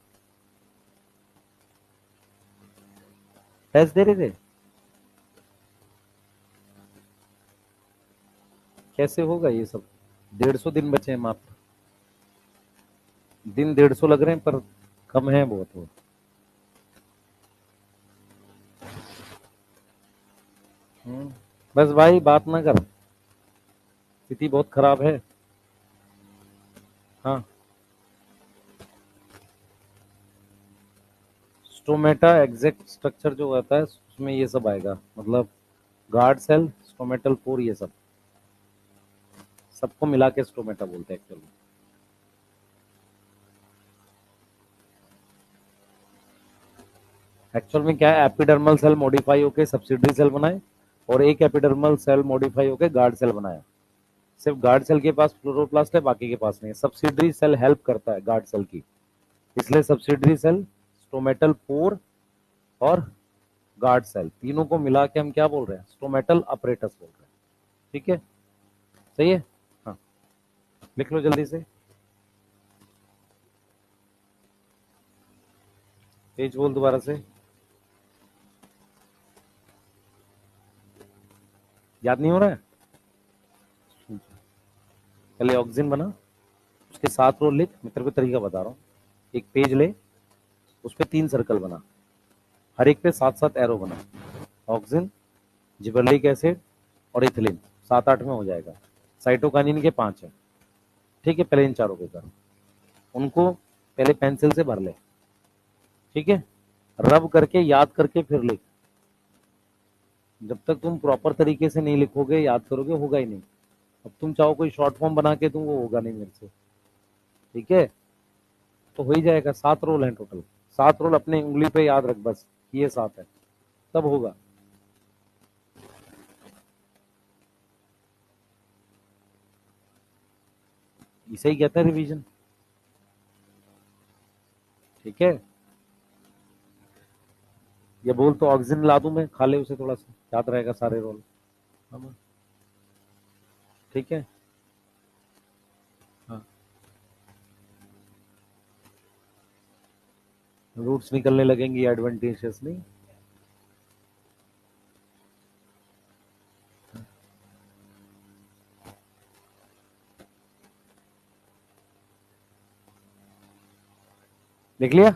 टेस्ट दे रहे थे, कैसे होगा ये सब, 150 दिन बचे हैं मात्र, दिन 150 लग रहे हैं पर कम है बहुत वो। बस भाई बात ना कर, स्थिति बहुत खराब है। हाँ, स्टोमेटा एग्जैक्ट स्ट्रक्चर जो होता है उसमें ये सब आएगा, मतलब गार्ड सेल, स्टोमेटल पोर, ये सब सबको मिला के स्टोमेटा बोलते हैं एक्चुअली। एक्चुअल में क्या है, एपिडर्मल सेल मॉडिफाई होकर सब्सिडरी सेल बनाए, और एक एपिडर्मल सेल मॉडिफाई होकर गार्ड सेल बनाया। सिर्फ गार्ड सेल के पास फ्लोरोप्लास्ट है, बाकी के पास नहीं है। सब्सिडरी सेल हेल्प करता है गार्ड सेल की, इसलिए सब्सिडरी सेल, स्टोमेटल पोर और गार्ड सेल तीनों को मिला के हम क्या बोल रहे हैं, स्टोमेटल अपरेटस बोल रहे हैं। ठीक है, सही है। हाँ, लिख लो जल्दी से, पेज बोल दोबारा से, याद नहीं हो रहा है। पहले ऑक्सीजन बना, उसके 7 रो लिख, मैं तेरे को तरीका बता रहा हूँ। एक पेज ले, उस पर 3 सर्कल बना, हर एक पे 7-7 एरो बना। ऑक्सीजन, जिबरलिक एसिड और इथिलीन, 7-8 में हो जाएगा। साइटोकाइनिन के 5 है। ठीक है, पहले इन चारों पे कर, उनको पहले पेंसिल से भर ले। ठीक है, रब करके याद करके फिर लिख। जब तक तुम प्रॉपर तरीके से नहीं लिखोगे, याद करोगे, होगा ही नहीं। अब तुम चाहो कोई शॉर्ट फॉर्म बना के तुम, वो होगा नहीं मेरे से। ठीक है, तो हो ही जाएगा। 7 रोल हैं टोटल, 7 रोल अपने उंगली पे याद रख बस, ये 7 है, तब होगा। इसे ही कहते हैं रिवीजन। ठीक है, ये बोल तो ऑक्सीजन ला दूं मैं, खा ले उसे, थोड़ा सा याद रहेगा सारे रोल। ठीक है, हाँ, रूट्स निकलने लगेंगी एडवेंटिशियसली। लिख लिया।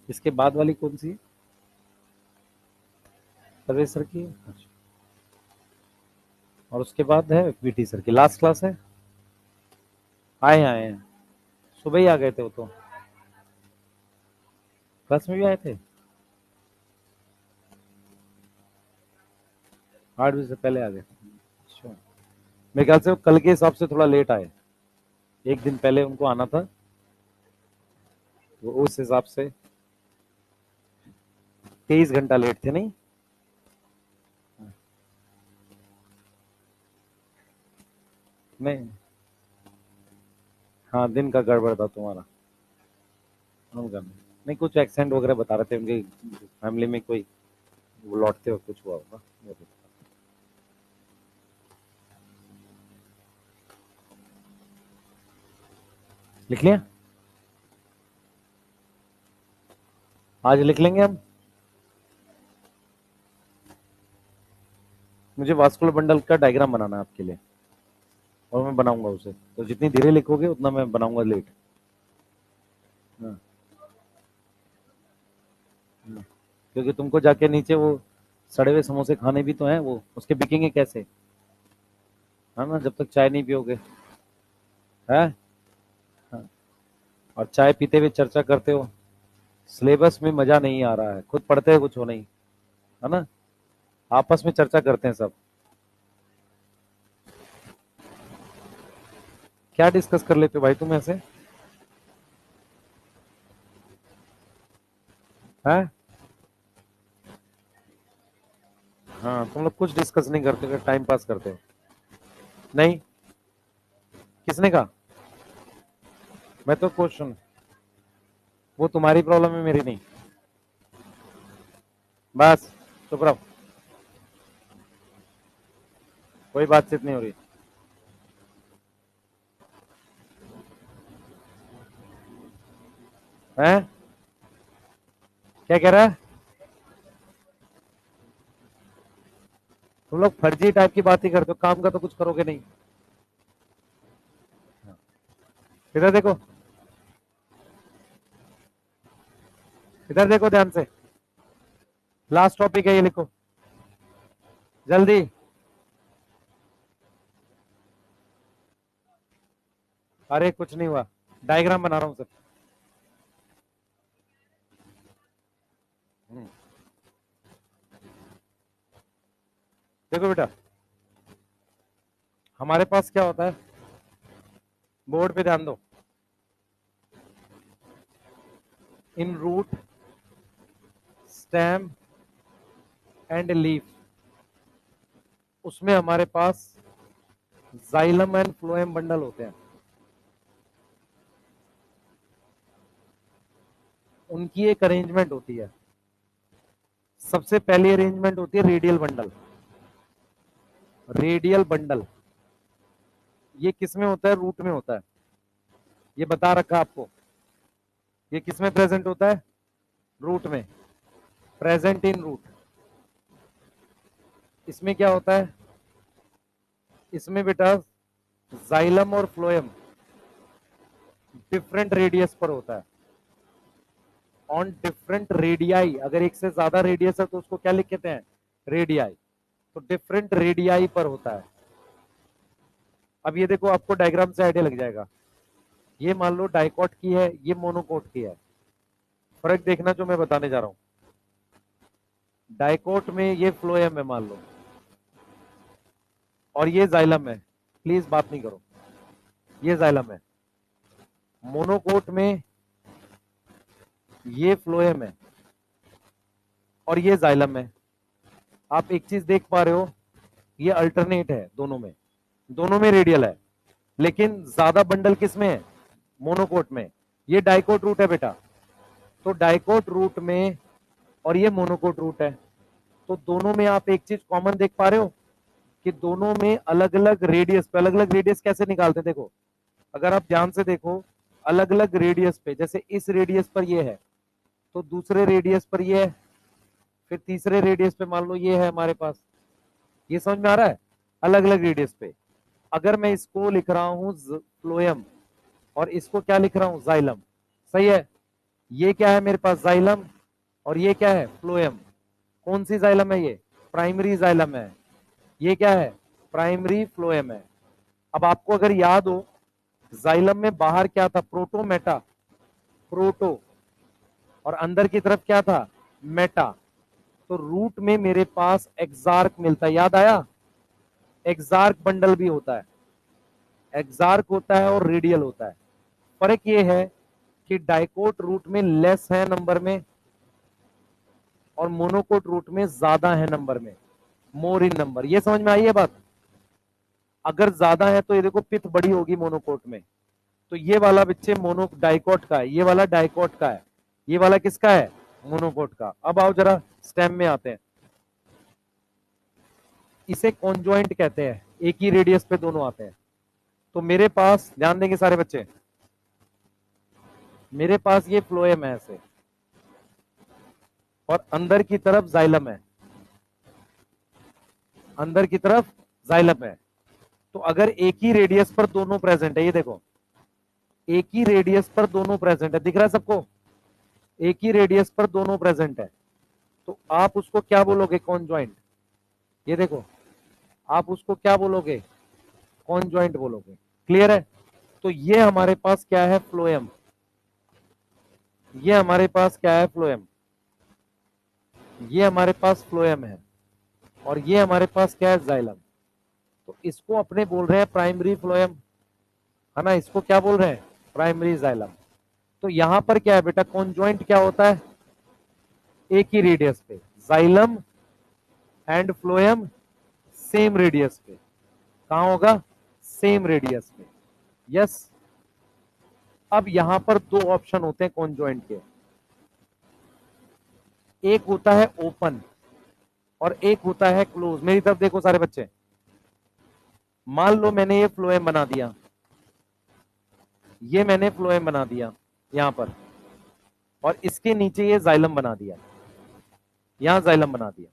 इसके बाद वाली कौन सी है, सर्वे सर की? अच्छा, और उसके बाद है पीटी सर की, लास्ट क्लास है। आए आए हैं, सुबह ही आ गए थे वो तो, क्लास में भी आए थे, 8 बजे से पहले आ गए। अच्छा, मेरे ख्याल से वो कल के हिसाब से थोड़ा लेट आए, एक दिन पहले उनको आना था, वो उस हिसाब से 23 घंटा लेट थे, नहीं? नहीं, हाँ, दिन का गड़बड़ था तुम्हारा, उनका नहीं। नहीं, कुछ एक्सेंट वगैरह बता रहे थे, उनके फैमिली में कोई वो लौटते हो कुछ हुआ होगा। लिख लिया, आज लिख लेंगे हम। मुझे वास्कुलर बंडल का डायग्राम बनाना है आपके लिए, और मैं बनाऊंगा उसे, तो जितनी धीरे लिखोगे उतना मैं बनाऊंगा लेट। हाँ, हाँ। क्योंकि तुमको जाके नीचे वो सड़े हुए समोसे खाने भी तो हैं, वो उसके बिकेंगे कैसे, है ना, जब तक चाय नहीं पियोगे। है, हाँ। और चाय पीते हुए चर्चा करते हो, सिलेबस में मजा नहीं आ रहा है, खुद पढ़ते हैं कुछ हो नहीं, है ना, आपस में चर्चा करते हैं सब। क्या डिस्कस कर लेते हो भाई तुम ऐसे? हैं? हाँ, तुम लोग कुछ डिस्कस नहीं करते, टाइम पास करते हो। नहीं, किसने कहा? मैं तो क्वेश्चन, वो तुम्हारी प्रॉब्लम है, मेरी नहीं। बस, चुप रहो, कोई बातचीत नहीं हो रही। हैं? क्या कह रहा है? तुम लोग फर्जी टाइप की बात ही करते हो, काम का तो कुछ करोगे नहीं। इधर देखो, इधर देखो ध्यान से, लास्ट टॉपिक है, ये लिखो जल्दी। अरे कुछ नहीं हुआ, डायग्राम बना रहा हूँ सर। देखो बेटा, हमारे पास क्या होता है, बोर्ड पे ध्यान दो, इन रूट, स्टेम एंड लीफ, उसमें हमारे पास जाइलम एंड फ्लोएम बंडल होते हैं। उनकी एक अरेंजमेंट होती है। सबसे पहली अरेंजमेंट होती है रेडियल बंडल। रेडियल बंडल ये किस में होता है? रूट में होता है। ये बता रखा आपको। ये किस में प्रेजेंट होता है? रूट में। Present in root. इसमें क्या होता है? इसमें बेटा जाइलम और फ्लोएम डिफरेंट रेडियस पर होता है, ऑन डिफरेंट रेडियाई। अगर एक से ज्यादा रेडियस है तो उसको क्या लिख कहते हैं? रेडियाई। तो डिफरेंट रेडियाई पर होता है। अब ये देखो, आपको डायग्राम से आइडिया लग जाएगा। ये मान लो डाइकॉट की है, ये मोनोकोट की है। फर्क देखना जो मैं बताने जा रहा हूं। डाइकोट में ये फ्लोएम है मान लो, और ये जाइलम है। प्लीज बात नहीं करो, ये जाइलम है। मोनोकोट में ये फ्लोएम है और ये जाइलम है। आप एक चीज देख पा रहे हो, ये अल्टरनेट है दोनों में रेडियल है, लेकिन ज्यादा बंडल किस में है? मोनोकोट में। ये डाइकोट रूट है बेटा, तो डाइकोट रूट में और ये मोनोकोट रूट है, तो दोनों में आप एक चीज कॉमन देख पा रहे हो कि दोनों में अलग अलग रेडियस पे। अलग अलग रेडियस कैसे निकालते हैं? देखो, अगर आप ध्यान से देखो, अलग अलग रेडियस पे, जैसे इस रेडियस पर ये है, तो दूसरे रेडियस पर ये है, फिर तीसरे रेडियस पे मान लो ये है हमारे पास। ये समझ में आ रहा है? अलग अलग रेडियस पे। अगर मैं इसको लिख रहा हूं फ्लोएम और इसको क्या लिख रहा हूं? जाइलम। सही है? ये क्या है मेरे पास? जाइलम, और ये क्या है? फ्लोएम। कौन सी जाइलम है? ये प्राइमरी जाइलम है। ये क्या है? प्राइमरी फ्लोएम है। अब आपको अगर याद हो, जाइलम में बाहर क्या था? Proto Meta. प्रोटो, और अंदर की तरफ क्या था? मेटा। तो रूट में मेरे पास एक्सार्क मिलता है, याद आया? एक्सार्क बंडल भी होता है। एक्सार्क होता है और रेडियल होता है। फर्क ये है कि डाइकोट रूट में लेस है नंबर में, और मोनोकोट रूट में ज्यादा है नंबर में, मोर इन नंबर। ये समझ में आई है बात? अगर ज्यादा है तो ये देखो पिथ बड़ी होगी मोनोकोट में, तो ये वाला बच्चे मोनो डाइकोट का है, ये वाला डाइकोट का है, ये वाला किसका है? मोनोकोट का। अब आओ जरा स्टेम में आते हैं। इसे कॉन्जॉइंट कहते हैं, एक ही रेडियस पे दोनों आते हैं। तो मेरे पास, ध्यान देंगे सारे बच्चे, मेरे पास ये फ्लोएम है ऐसे, और अंदर की तरफ जाइलम है, अंदर की तरफ जाइलम है। तो अगर एक ही रेडियस पर दोनों प्रेजेंट है, ये देखो, एक ही रेडियस पर दोनों प्रेजेंट है, दिख रहा है सबको? एक ही रेडियस पर दोनों प्रेजेंट है, तो आप उसको क्या बोलोगे? कॉन्जॉइंट। ये देखो, आप उसको क्या बोलोगे? कॉन्जॉइंट बोलोगे। क्लियर है? तो ये हमारे पास क्या है? फ्लोएम। ये हमारे पास क्या है? फ्लोएम। ये हमारे पास फ्लोएम है, और ये हमारे पास क्या है? जाइलम। तो इसको अपने बोल रहे हैं प्राइमरी फ्लोएम, है ना? इसको क्या बोल रहे हैं? Primary xylem. तो यहां पर क्या है बेटा? कॉन्जॉइंट क्या होता है? एक ही रेडियस पे, xylem and phloem same radius पे। कहां होगा? सेम रेडियस पे। यस। अब यहां पर दो ऑप्शन होते हैं कॉन्जॉइंट के, एक होता है ओपन और एक होता है क्लोज। मेरी तरफ देखो सारे बच्चे, मान लो मैंने ये फ्लोएम बना दिया, ये मैंने फ्लोएम बना दिया यहां पर, और इसके नीचे ये जाइलम बना दिया, यहां जाइलम बना दिया।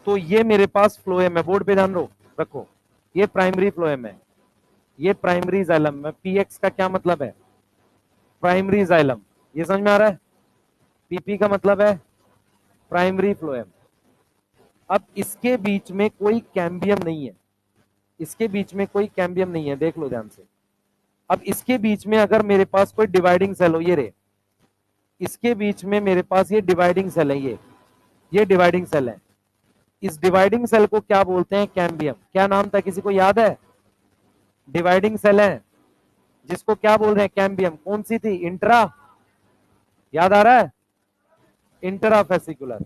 तो ये मेरे पास फ्लोएम है, बोर्ड पे ध्यान रखो, ये प्राइमरी फ्लोएम है, ये प्राइमरी जाइलम है। पीएक्स का क्या मतलब है? Primary xylem. ये समझ में आ रहा है? पीपी का मतलब है प्राइमरी फ्लोएम। अब इसके बीच में कोई कैम्बियम नहीं है, इसके बीच में कोई कैम्बियम नहीं है, देख लो ध्यान से। अब इसके बीच में अगर मेरे पास कोई डिवाइडिंग सेल हो, ये रे, इसके बीच में मेरे पास ये डिवाइडिंग सेल है, ये डिवाइडिंग सेल है। इस डिवाइडिंग सेल को क्या बोलते हैं? कैम्बियम। क्या नाम था, किसी को याद है? डिवाइडिंग सेल है जिसको क्या बोल रहे हैं? कैम्बियम। कौन सी थी? इंट्रा याद आ रहा है? इंट्राफेसिकुलर।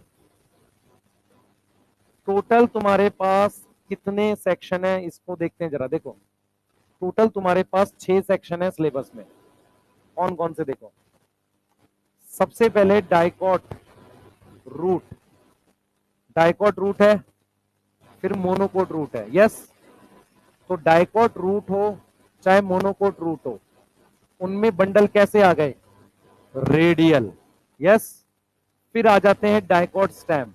टोटल तुम्हारे पास कितने सेक्शन है इसको देखते हैं जरा। देखो टोटल तुम्हारे पास 6 सेक्शन है सिलेबस में। कौन कौन से देखो। सबसे पहले डाइकॉट रूट, डाइकॉट रूट है, फिर मोनोकोट रूट है। यस, तो डाइकॉट रूट हो चाहे मोनोकोट रूट हो, उनमें बंडल कैसे आ गए? रेडियल। यस, फिर आ जाते हैं डाइकॉट स्टेम।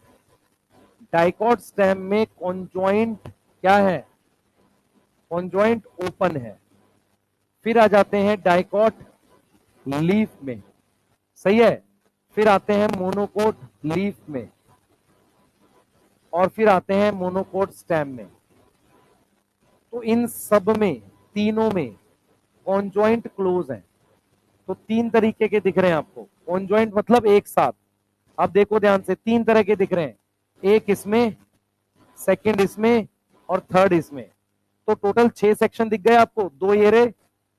डाइकॉट स्टेम में कॉन्जॉइंट क्या है? कॉन्जॉइंट ओपन है। फिर आ जाते हैं डाइकॉट लीफ में, सही है। फिर आते हैं मोनोकोट लीफ में, और फिर आते हैं मोनोकोट स्टेम में। तो इन सब में, तीनों में कॉन्जॉइंट क्लोज है। तो 3 तरीके के दिख रहे हैं आपको कॉन्जॉइंट, मतलब एक साथ। आप देखो ध्यान से, 3 तरह के दिख रहे हैं, एक इसमें, सेकंड इसमें, और थर्ड इसमें। तो टोटल 6 सेक्शन दिख गए आपको, 2 ये रे,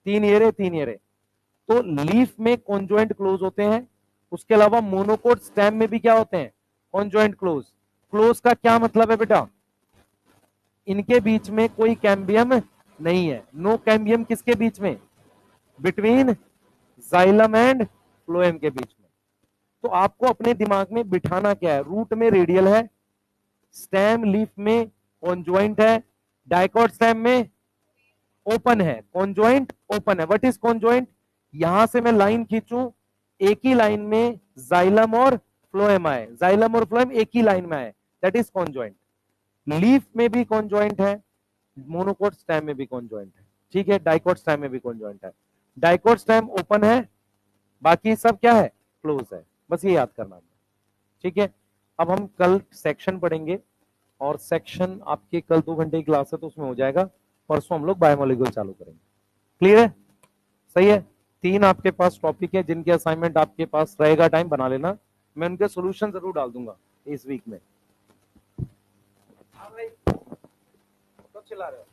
3 ये रे, 3 ये रे। तो लीफ में कॉन्जॉइंट क्लोज होते हैं। उसके अलावा मोनोकोट स्टेम में भी क्या होते हैं? Conjoint close. क्लोज का क्या मतलब है बेटा? इनके बीच में कोई कैम्बियम नहीं है। नो कैम्बियम किसके बीच में? बिटवीन जाइलम एंड फ्लोएम के बीच में। तो आपको अपने दिमाग में बिठाना क्या है? रूट में रेडियल है, स्टेम लीफ में कॉन्जॉइंट है, डाइकॉट स्टेम में ओपन है। कॉन्जॉइंट ओपन है। What is conjoint? यहां से मैं लाइन खींचूं, एक ही लाइन में जाइलम और फ्लोएम आए, जाइलम और फ्लोएम एक ही लाइन में आए, दैट इज कॉन्जॉइंट। लीफ में भी कॉन्जॉइंट है, मोनोकोट स्टेम में भी कॉन्जॉइंट है, ठीक है। डाइकॉट स्टेम में भी कॉन्जॉइंट है। डाइकॉट स्टेम ओपन है, बाकी सब क्या है? क्लोज है। बस ये याद करना है, ठीक है। अब हम कल सेक्शन पढ़ेंगे, और सेक्शन आपके कल 2 घंटे की क्लास है तो उसमें हो जाएगा। परसों हम लोग बायोमोलिक्यूल चालू करेंगे। क्लियर है? सही है। 3 आपके पास टॉपिक है जिनके असाइनमेंट आपके पास रहेगा, टाइम बना लेना, मैं उनके सोल्यूशन जरूर डाल दूंगा इस वीक में। हाँ भाई, कब चला रहे हो?